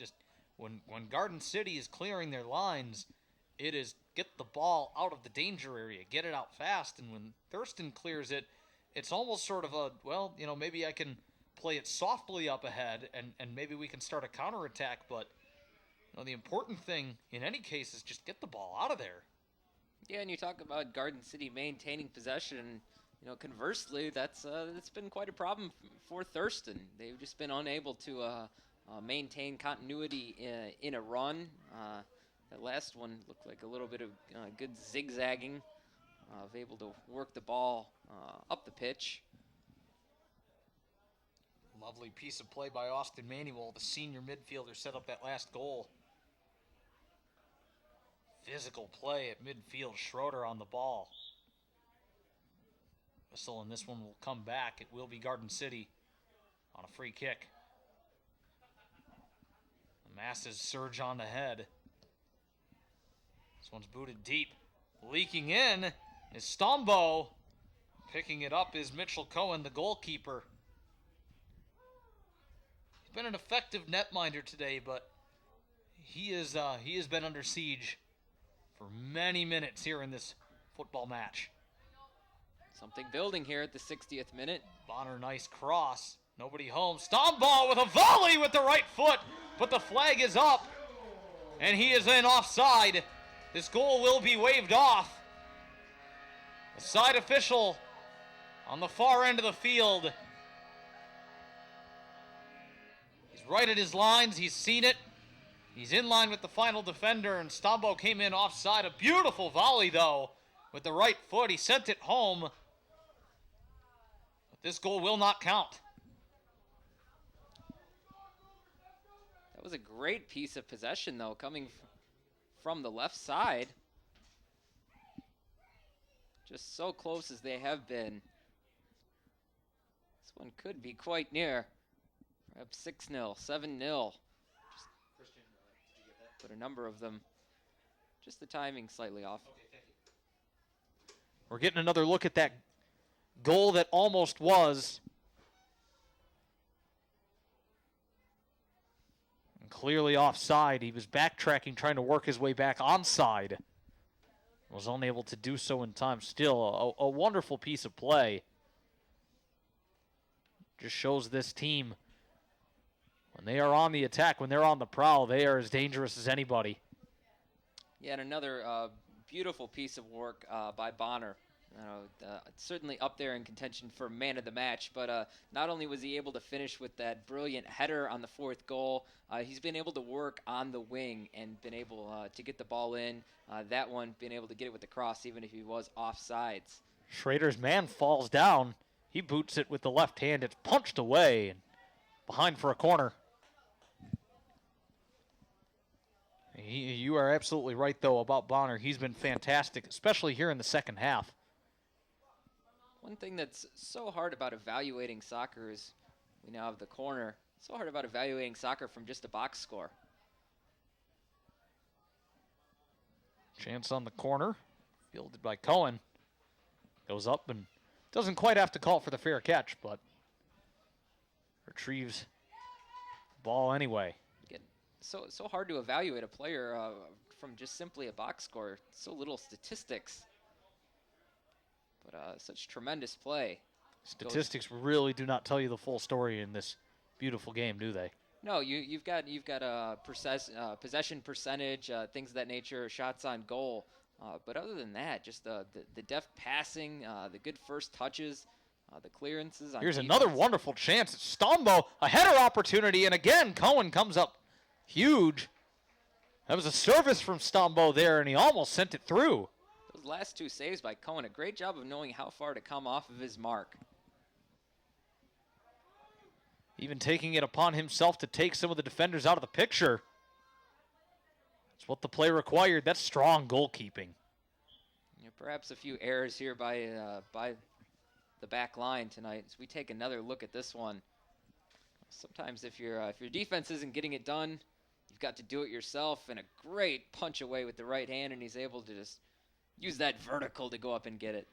when Garden City is clearing their lines, it is get the ball out of the danger area, get it out fast, and when Thurston clears it, it's almost sort of a, well, maybe I can play it softly up ahead, and maybe we can start a counterattack, but the important thing in any case is just get the ball out of there. Yeah, and you talk about Garden City maintaining possession. Conversely, that's been quite a problem for Thurston. They've just been unable to maintain continuity in a run. That last one looked like a little bit of good zigzagging, of able to work the ball up the pitch. Lovely piece of play by Austin Manuel, the senior midfielder, set up that last goal. Physical play at midfield, Schroeder on the ball. Whistle, and this one will come back. It will be Garden City on a free kick. The masses surge on ahead. This one's booted deep. Leaking in is Stombo. Picking it up is Mitchell Cohen, the goalkeeper. He's been an effective netminder today, but he has been under siege for many minutes here in this football match. Something building here at the 60th minute. Bonner, nice cross. Nobody home. Stombo with a volley with the right foot, but the flag is up, and he is in offside. This goal will be waved off. The side official on the far end of the field. He's right at his lines. He's seen it. He's in line with the final defender, and Stombo came in offside. A beautiful volley, though, with the right foot. He sent it home. But this goal will not count. That was a great piece of possession, though, coming from the left side. Just so close as they have been. This one could be quite near. Perhaps 6-0, 7-0. But a number of them, just the timing slightly off. We're getting another look at that goal that almost was. And clearly offside. He was backtracking, trying to work his way back onside. Was unable to do so in time. Still, a wonderful piece of play. Just shows this team, when they are on the attack, when they're on the prowl, they are as dangerous as anybody. Yeah, and another beautiful piece of work by Bonner. Certainly up there in contention for man of the match, but not only was he able to finish with that brilliant header on the fourth goal, he's been able to work on the wing and been able to get the ball in. That one, being able to get it with the cross, even if he was offsides. Schrader's man falls down. He boots it with the left hand. It's punched away and behind for a corner. You are absolutely right, though, about Bonner. He's been fantastic, especially here in the second half. One thing that's so hard about evaluating soccer is we now have the corner. So hard about evaluating soccer from just a box score. Chance on the corner, fielded by Cohen. Goes up and doesn't quite have to call for the fair catch, but retrieves the ball anyway. So hard to evaluate a player from just simply a box score. So little statistics. But such tremendous play. Statistics really do not tell you the full story in this beautiful game, do they? No, you've got a possession percentage, things of that nature, shots on goal. But other than that, just the deft passing, the good first touches, the clearances. Here's defense. Another wonderful chance. Stombo, a header opportunity, and again, Cohen comes up huge. That was a service from Stombo there, and he almost sent it through. Those last two saves by Cohen, a great job of knowing how far to come off of his mark. Even taking it upon himself to take some of the defenders out of the picture. That's what the play required. That's strong goalkeeping. Yeah, perhaps a few errors here by the back line tonight. As we take another look at this one. Sometimes if your defense isn't getting it done, you've got to do it yourself. And a great punch away with the right hand, and he's able to just use that vertical to go up and get it.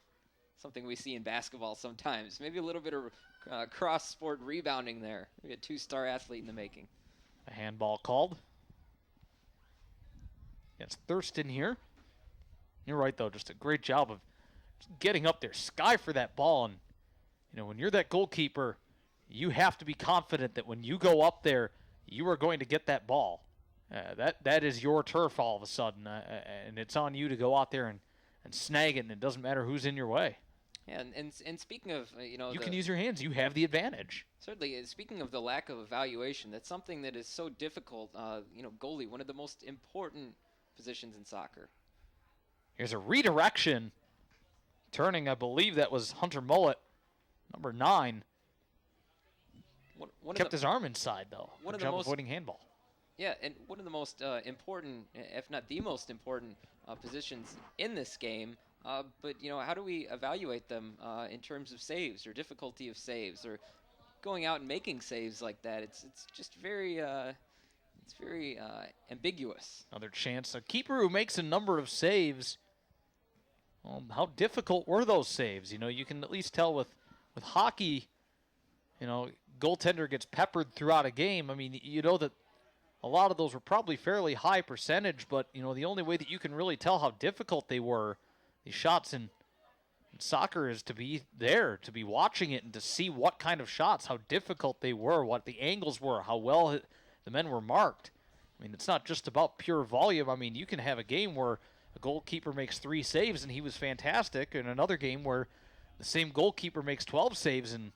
Something we see in basketball sometimes. Maybe a little bit of cross-sport rebounding there. Maybe a two-star athlete in the making. A handball called. It's Thurston here. You're right, though. Just a great job of getting up there. Sky for that ball. And, when you're that goalkeeper, you have to be confident that when you go up there, you are going to get that ball. That is your turf all of a sudden. And it's on you to go out there and snag it, and it doesn't matter who's in your way. Yeah, and speaking of, you can use your hands. You have the advantage. Certainly. Speaking of the lack of evaluation, that's something that is so difficult. Goalie, one of the most important positions in soccer. Here's a redirection. Turning, I believe that was Hunter Mullet, number 9. Kept his arm inside, though. One of the most avoiding handball. Yeah, and one of the most important, if not the most important, positions in this game. But how do we evaluate them in terms of saves or difficulty of saves or going out and making saves like that? It's just very ambiguous. Another chance. A keeper who makes a number of saves. How difficult were those saves? You can at least tell with hockey. Goaltender gets peppered throughout a game. I mean, that a lot of those were probably fairly high percentage, but, the only way that you can really tell how difficult they were, these shots in soccer, is to be there, to be watching it, and to see what kind of shots, how difficult they were, what the angles were, how well the men were marked. I mean, it's not just about pure volume. I mean, you can have a game where a goalkeeper makes 3 saves and he was fantastic, and another game where the same goalkeeper makes 12 saves and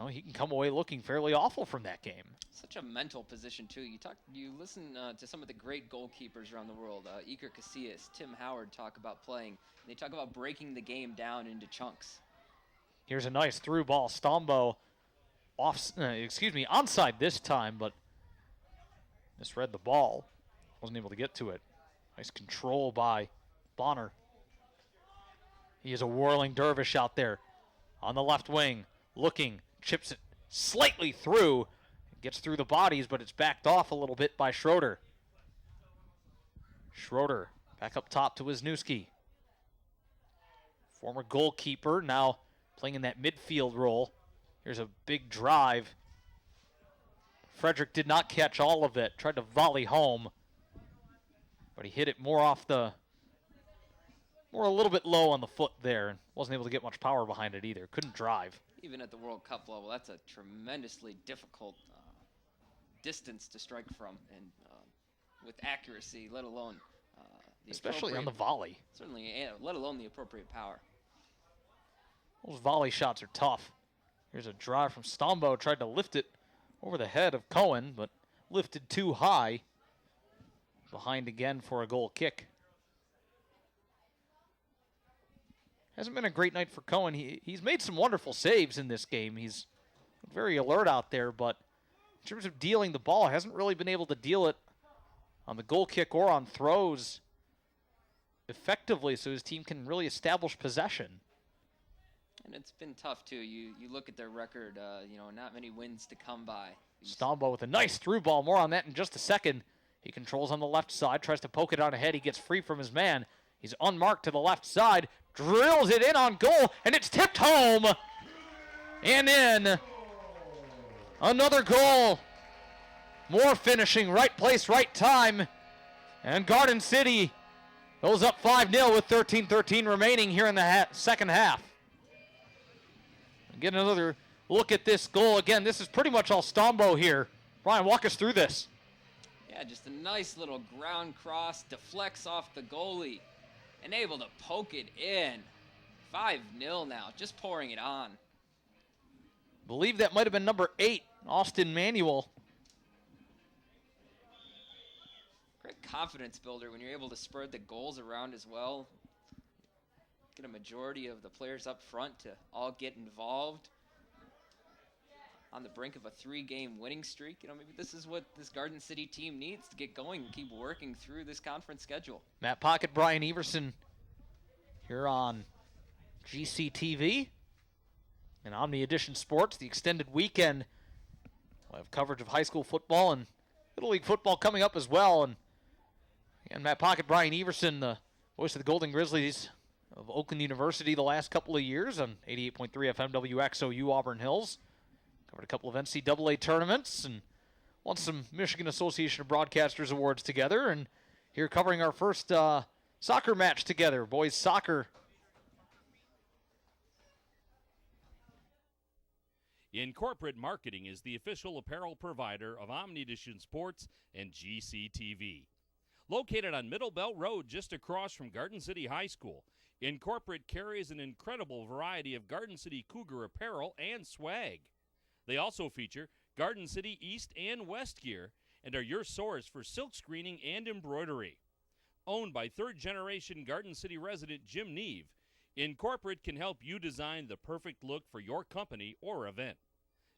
he can come away looking fairly awful from that game. Such a mental position, too. You listen to some of the great goalkeepers around the world. Iker Casillas, Tim Howard talk about playing. They talk about breaking the game down into chunks. Here's a nice through ball. Stombo onside this time, but Misread the ball. Wasn't able to get to it. Nice control by Bonner. He is a whirling dervish out there on the left wing. Looking, chips it slightly through. Gets through the bodies, but it's backed off a little bit by Schroeder. Schroeder back up top to Wisniewski. Former goalkeeper, now playing in that midfield role. Here's a big drive. Frederick did not catch all of it. Tried to volley home, but he hit it more a little bit low on the foot there, and wasn't able to get much power behind it either. Couldn't drive. Even at the World Cup level, that's a tremendously difficult distance to strike from, and with accuracy, let alone especially on the volley. Certainly, let alone the appropriate power. Those volley shots are tough. Here's a drive from Stombo. Tried to lift it over the head of Cohen, but lifted too high. Behind again for a goal kick. Hasn't been a great night for Cohen. He's made some wonderful saves in this game. He's very alert out there, but in terms of dealing the ball, hasn't really been able to deal it on the goal kick or on throws effectively, so his team can really establish possession. And it's been tough, too. You look at their record, not many wins to come by. Stombo with a nice through ball. More on that in just a second. He controls on the left side, tries to poke it out ahead. He gets free from his man. He's unmarked to the left side, drills it in on goal, and it's tipped home and in. Another goal. More finishing, right place, right time. And Garden City goes up 5-0 with 13:13 remaining here in the second half. Get another look at this goal. Again, this is pretty much all Stombo here. Brian, walk us through this. Yeah, just a nice little ground cross, deflects off the goalie, and able to poke it in. 5-0 now, just pouring it on. Believe that might have been number 8, Austin Manuel. Great confidence builder when you're able to spread the goals around as well. Get a majority of the players up front to all get involved. On the brink of a 3-game winning streak. Maybe this is what this Garden City team needs to get going and keep working through this conference schedule. Matt Pocket, Brian Everson here on GCTV and Omni Edition Sports. The extended weekend. We'll have coverage of high school football and Little League football coming up as well. And Matt Pocket, Brian Everson, the voice of the Golden Grizzlies of Oakland University the last couple of years on 88.3 FM WXOU Auburn Hills. Covered a couple of NCAA tournaments and won some Michigan Association of Broadcasters awards together. And here covering our first soccer match together, boys soccer. Incorporate Marketing is the official apparel provider of Omnidition Sports and GCTV. Located on Middle Belt Road just across from Garden City High School, Incorporate carries an incredible variety of Garden City Cougar apparel and swag. They also feature Garden City East and West gear and are your source for silk screening and embroidery. Owned by third-generation Garden City resident Jim Neve, Incorporate can help you design the perfect look for your company or event.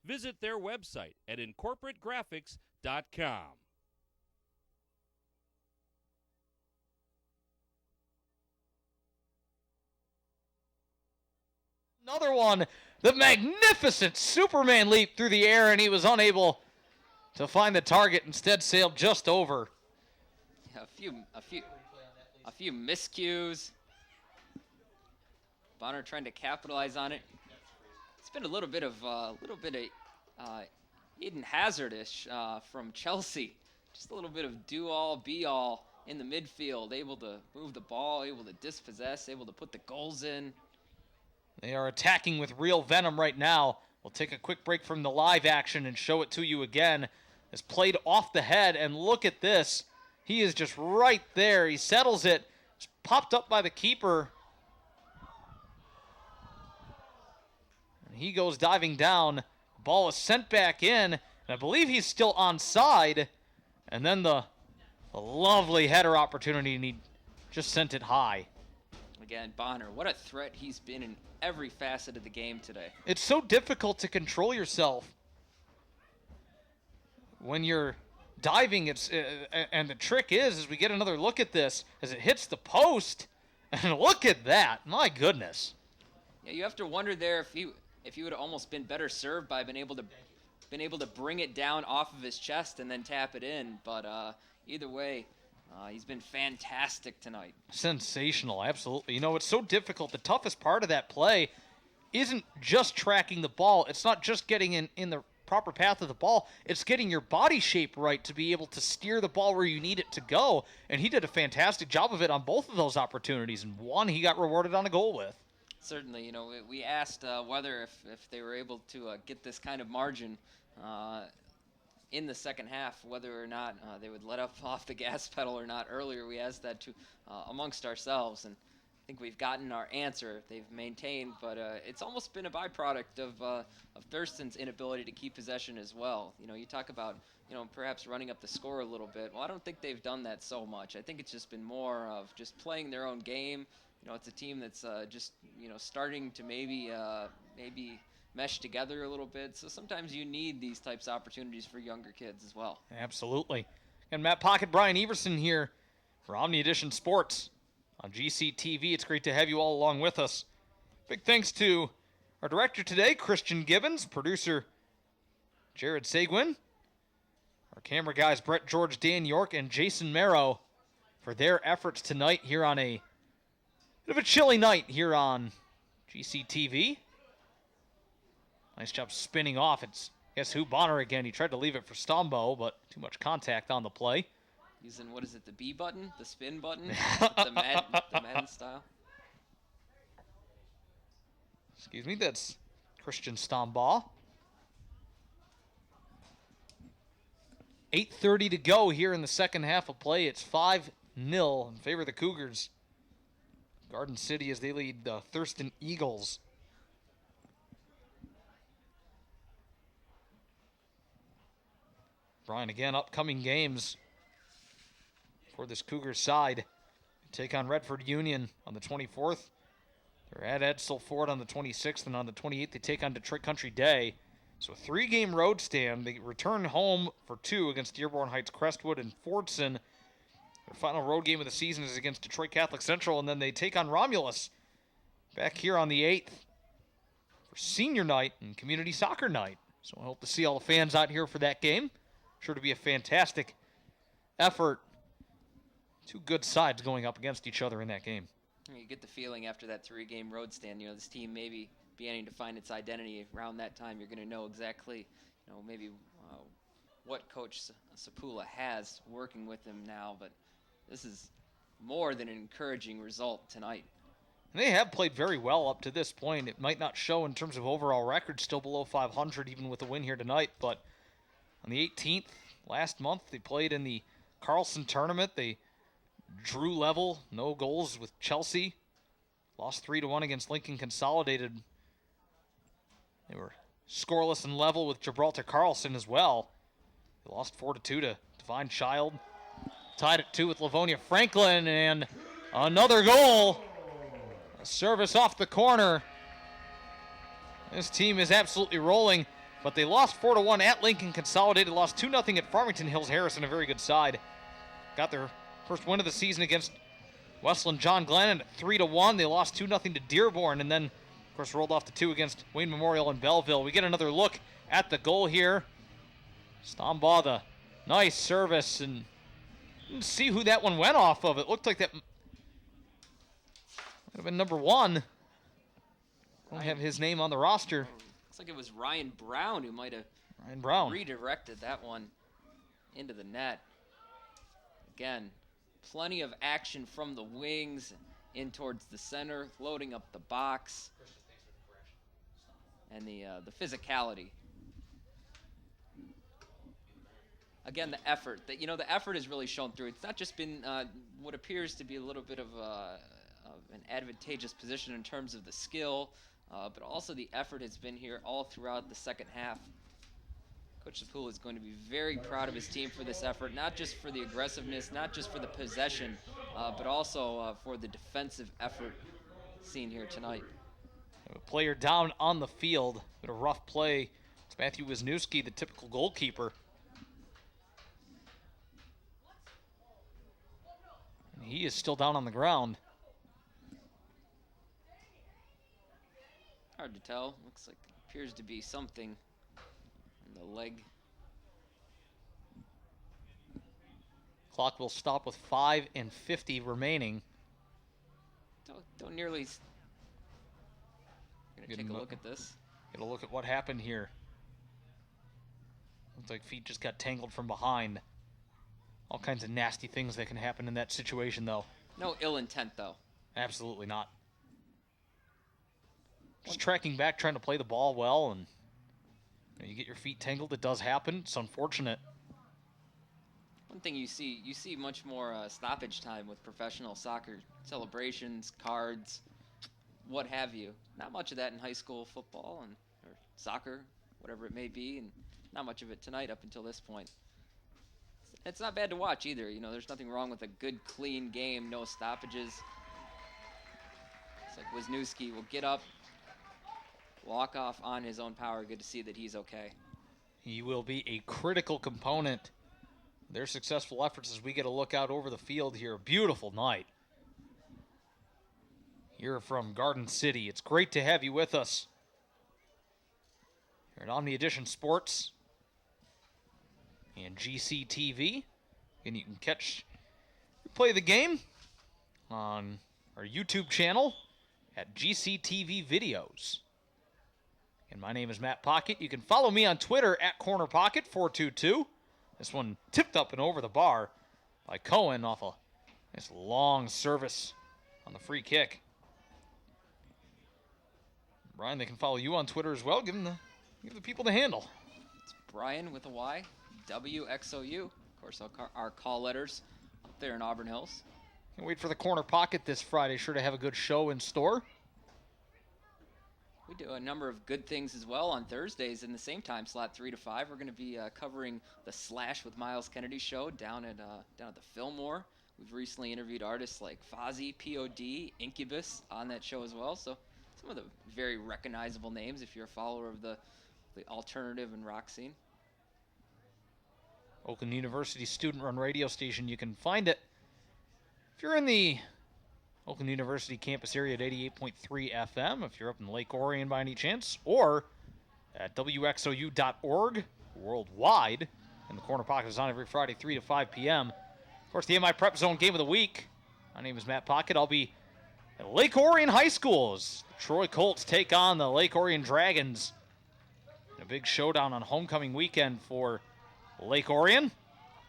Visit their website at incorporategraphics.com. Another one, the magnificent Superman leap through the air, and he was unable to find the target. Instead, sailed just over. Yeah, a few miscues. Bonner trying to capitalize on it. It's been a little bit of Eden Hazard-ish from Chelsea. Just a little bit of do-all, be-all in the midfield. Able to move the ball, able to dispossess, able to put the goals in. They are attacking with real venom right now. We'll take a quick break from the live action and show it to you again. It's played off the head, and look at this. He is just right there. He settles it. It's popped up by the keeper. And he goes diving down. The ball is sent back in, and I believe he's still onside. And then the lovely header opportunity, and he just sent it high. Again, Bonner, what a threat he's been in every facet of the game today. It's so difficult to control yourself when you're diving. And the trick is we get another look at this as it hits the post. And look at that. My goodness. Yeah, you have to wonder there if he would have almost been better served by been able to bring it down off of his chest and then tap it in. But either way, he's been fantastic tonight. Sensational, absolutely. You know, it's so difficult. The toughest part of that play isn't just tracking the ball. It's not just getting in the proper path of the ball. It's getting your body shape right to be able to steer the ball where you need it to go. And he did a fantastic job of it on both of those opportunities. And one he got rewarded on a goal with. Certainly, you know, we asked whether if they were able to get this kind of margin in the second half, whether or not they would let up off the gas pedal or not. Earlier, we asked that to amongst ourselves, and I think we've gotten our answer. They've maintained, but it's almost been a byproduct of Thurston's inability to keep possession as well. You know, you talk about, you know, perhaps running up the score a little bit. Well, I don't think they've done that so much. I think it's just been more of just playing their own game. You know, it's a team that's just, you know, starting to maybe mesh together a little bit. So sometimes you need these types of opportunities for younger kids as well. Absolutely. And Matt Pocket, Brian Everson here for Omni Edition Sports on GCTV. It's great to have you all along with us. Big thanks to our director today, Christian Gibbons, producer Jared Seguin, our camera guys, Brett George, Dan York, and Jason Merrow for their efforts tonight here on a bit of a chilly night here on GCTV. Nice job spinning off. It's, guess who, Bonner again. He tried to leave it for Stombo, but too much contact on the play. Using, what is it, the B button? The spin button? the Madden style? Excuse me, that's Christian Stombaugh. 8:30 to go here in the second half of play. It's 5-0 in favor of the Cougars. Garden City as they lead the Thurston Eagles. Brian, again, upcoming games for this Cougars side. Take on Redford Union on the 24th. They're at Edsel Ford on the 26th, and on the 28th they take on Detroit Country Day. So a 3-game road stand. They return home for 2 against Dearborn Heights, Crestwood, and Fordson. Their final road game of the season is against Detroit Catholic Central, and then they take on Romulus back here on the 8th for senior night and community soccer night. So I hope to see all the fans out here for that game. Sure to be a fantastic effort. Two good sides going up against each other in that game. You get the feeling after that 3-game road stand, you know, this team maybe beginning to find its identity. Around that time, you're going to know exactly, you know, maybe what Coach Sapula has working with him now. But this is more than an encouraging result tonight. And they have played very well up to this point. It might not show in terms of overall record, still below 500 even with the win here tonight. But on the 18th, last month, they played in the Carlson tournament. They drew level, no goals with Chelsea. Lost 3-1 against Lincoln Consolidated. They were scoreless and level with Gibraltar Carlson as well. They lost 4-2 to Divine Child. Tied at 2 with Livonia Franklin, and another goal. A service off the corner. This team is absolutely rolling, but they lost 4-1 at Lincoln Consolidated, lost 2-0 at Farmington Hills Harrison, a very good side. Got their first win of the season against Westland John Glenn at 3-1. They lost 2-0 to Dearborn, and then, of course, rolled off to 2 against Wayne Memorial and Belleville. We get another look at the goal here. Stombaugh, the nice service, and didn't see who that one went off of. It looked like that might have been number 1. Don't have his name on the roster. Looks like it was Ryan Brown who might have redirected that one into the net. Again, plenty of action from the wings in towards the center, loading up the box, and the physicality. Again, the effort. The effort has really shown through. It's not just been what appears to be a little bit of an advantageous position in terms of the skill, but also the effort has been here all throughout the second half. Coach Sapula is going to be very proud of his team for this effort, not just for the aggressiveness, not just for the possession, but also for the defensive effort seen here tonight. A player down on the field, but a rough play. It's Matthew Wisniewski, the typical goalkeeper. He is still down on the ground. Hard to tell. Looks like appears to be something on the leg. Clock will stop with 5:50 remaining. Don't nearly. Gonna Get take a him look at this. Get a look at what happened here. Looks like feet just got tangled from behind. All kinds of nasty things that can happen in that situation, though. No ill intent, though. Absolutely not. Just tracking back, trying to play the ball well, and you get your feet tangled. It does happen. It's unfortunate. One thing you see much more stoppage time with professional soccer celebrations, cards, what have you. Not much of that in high school football or soccer, whatever it may be, and not much of it tonight up until this point. It's not bad to watch either. There's nothing wrong with a good, clean game, no stoppages. It's like Wisniewski will get up, walk off on his own power. Good to see that he's okay. He will be a critical component. Their successful efforts as we get a look out over the field here. A beautiful night here from Garden City. It's great to have you with us here at Omni Edition Sports and GCTV. And you can play the game on our YouTube channel at GCTV Videos. And my name is Matt Pocket. You can follow me on Twitter at CornerPocket422. This one tipped up and over the bar by Cohen off a nice long service on the free kick. Brian, they can follow you on Twitter as well. Give the people the handle. It's Brian with a Y, WXOU. Of course, our call letters up there in Auburn Hills. Can't wait for the Corner Pocket this Friday. Sure to have a good show in store. We do a number of good things as well on Thursdays in the same time slot, 3 to 5. We're going to be covering the Slash with Miles Kennedy show down at the Fillmore. We've recently interviewed artists like Fozzy, POD, Incubus on that show as well. So some of the very recognizable names if you're a follower of the alternative and rock scene. Oakland University student-run radio station. You can find it if you're in the Oakland University campus area at 88.3 FM, if you're up in Lake Orion by any chance, or at WXOU.org worldwide. And the Corner Pocket is on every Friday, 3 to 5 p.m. Of course, the MI Prep Zone Game of the Week. My name is Matt Pocket. I'll be at Lake Orion High School as the Troy Colts take on the Lake Orion Dragons. A big showdown on homecoming weekend for Lake Orion.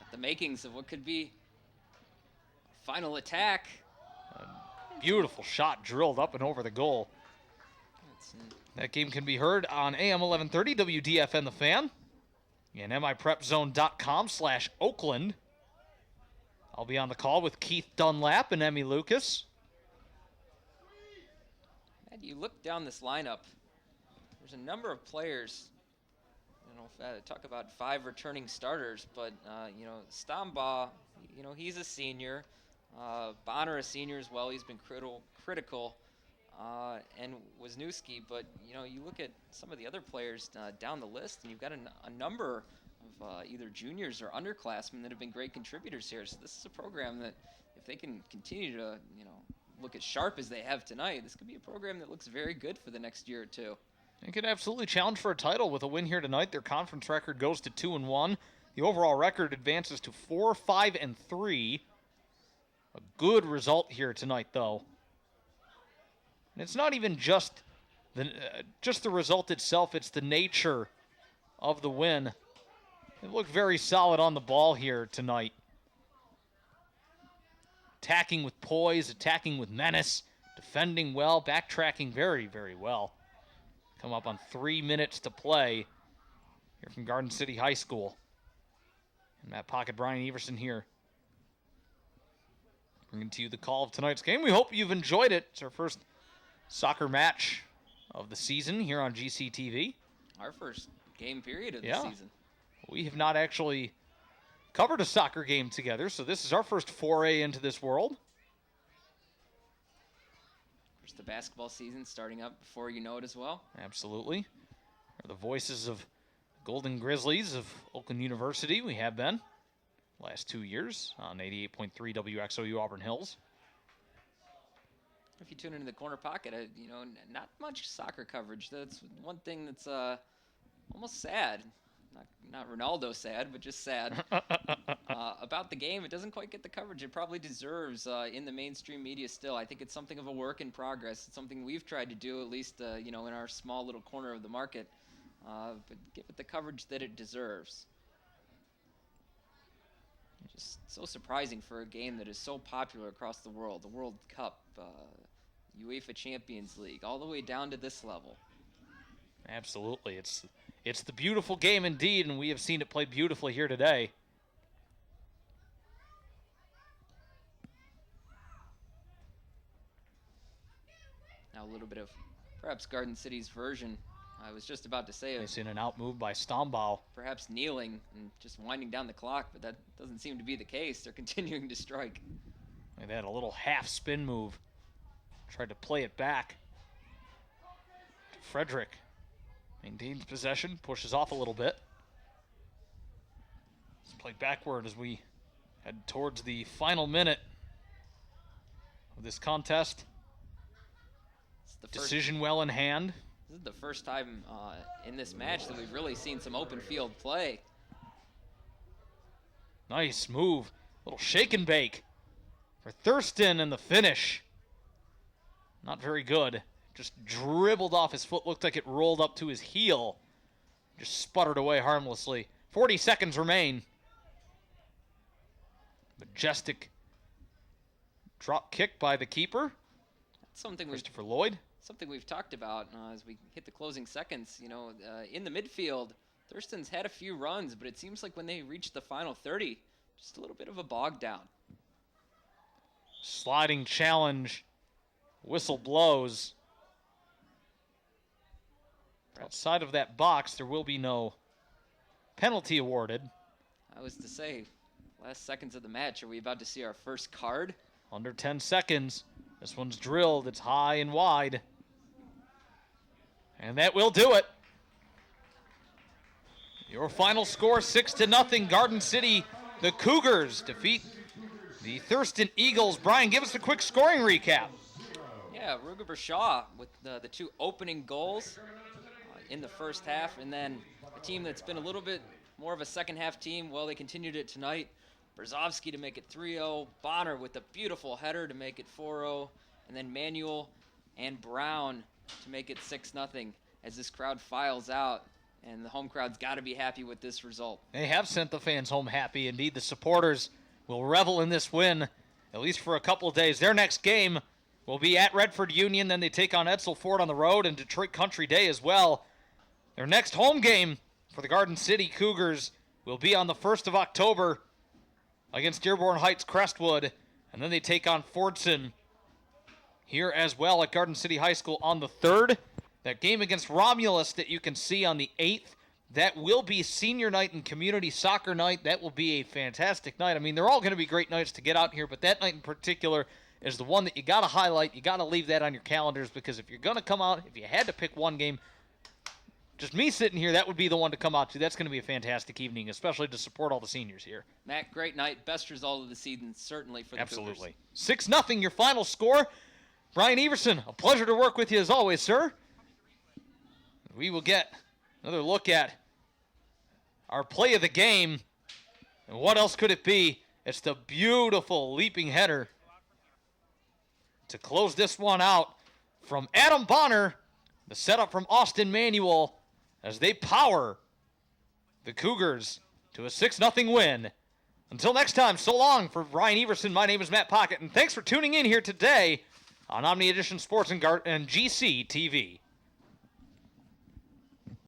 At the makings of what could be a final attack. Beautiful shot drilled up and over the goal. That game can be heard on AM 1130 WDFN The Fan and miprepzone.com/Oakland. I'll be on the call with Keith Dunlap and Emmy Lucas. And you look down this lineup, there's a number of players. Talk about 5 returning starters, but Stambaugh, he's a senior. Bonner, a senior as well. He's been critical. And Wisniewski, but you look at some of the other players down the list, and you've got a number of either juniors or underclassmen that have been great contributors here. So this is a program that, if they can continue to look as sharp as they have tonight, this could be a program that looks very good for the next year or two. They could absolutely challenge for a title with a win here tonight. Their conference record goes to 2-1. The overall record advances to 4-5-3. A good result here tonight, though. And it's not even just the result itself, it's the nature of the win. They look very solid on the ball here tonight. Attacking with poise, attacking with menace, defending well, backtracking very, very well. Come up on 3 minutes to play here from Garden City High School. And Matt Pocket, Brian Everson here, bringing to you the call of tonight's game. We hope you've enjoyed it. It's our first soccer match of the season here on GCTV. Our first game period of the season. We have not actually covered a soccer game together, so this is our first foray into this world. Of course, the basketball season starting up before you know it as well. Absolutely. Are the voices of Golden Grizzlies of Oakland University. We have been. last 2 years on 88.3 WXOU Auburn Hills. If you tune into the corner pocket, not much soccer coverage. That's one thing that's almost sad. Not Ronaldo sad, but just sad. About the game, it doesn't quite get the coverage it probably deserves in the mainstream media still. I think it's something of a work in progress. It's something we've tried to do, at least in our small little corner of the market, but give it the coverage that it deserves. Just so surprising for a game that is so popular across the world. The World Cup, UEFA Champions League, all the way down to this level. Absolutely. It's the beautiful game indeed, and we have seen it played beautifully here today. Now a little bit of perhaps Garden City's version. I was just about to say Nice in and out move by Stombau. perhaps kneeling and just winding down the clock, but that doesn't seem to be the case. They're continuing to strike. They had a little half spin move. Tried to play it back. Frederick maintains possession, pushes off a little bit. Let's play backward as we head towards the final minute of this contest. It's the Decision well in hand. This is the first time in this match that we've really seen some open field play. Nice move. Little shake and bake for Thurston, and the finish. Not very good. Just dribbled off his foot. Looked like it rolled up to his heel. Just sputtered away harmlessly. 40 seconds remain. Majestic drop kick by the keeper, That's something Christopher Lloyd. we've talked about as we hit the closing seconds. In the midfield, Thurston's had a few runs, but it seems like when they reach the final 30, just a little bit of a bog down. Sliding challenge. Whistle blows. Outside of that box, there will be no penalty awarded. I was to say, last seconds of the match, are we about to see our first card? Under 10 seconds. This one's drilled. It's high and wide. And that will do it. Your final score, 6-0. Garden City, the Cougars defeat the Thurston Eagles. Brian, give us a quick scoring recap. Yeah, Ruger Bershaw with the two opening goals in the first half, and then a team that's been a little bit more of a second half team. Well, they continued it tonight. Brzezowski to make it 3-0. Bonner with a beautiful header to make it 4-0. And then Manuel and Brown to make it 6-0 as this crowd files out. And the home crowd's got to be happy with this result. They have sent the fans home happy. Indeed, the supporters will revel in this win, at least for a couple of days. Their next game will be at Redford Union. Then they take on Edsel Ford on the road and Detroit Country Day as well. Their next home game for the Garden City Cougars will be on the 1st of October against Dearborn Heights Crestwood. And then they take on Fordson here as well at Garden City High School on the 3rd. That game against Romulus that you can see on the 8th, that will be senior night and community soccer night. That will be a fantastic night. I mean, they're all going to be great nights to get out here, but that night in particular is the one that you got to highlight. You got to leave that on your calendars, because if you're going to come out, if you had to pick one game, just me sitting here, that would be the one to come out to. That's going to be a fantastic evening, especially to support all the seniors here. Matt, great night. Best result of the season, certainly for the Absolutely. 6-0, your final score. Brian Everson, a pleasure to work with you as always, sir. We will get another look at our play of the game. And what else could it be? It's the beautiful leaping header to close this one out from Adam Bonner. The setup from Austin Manuel as they power the Cougars to a 6-0 win. Until next time, so long for Brian Everson. My name is Matt Pocket, and thanks for tuning in here today on Omni Edition Sports and GC TV.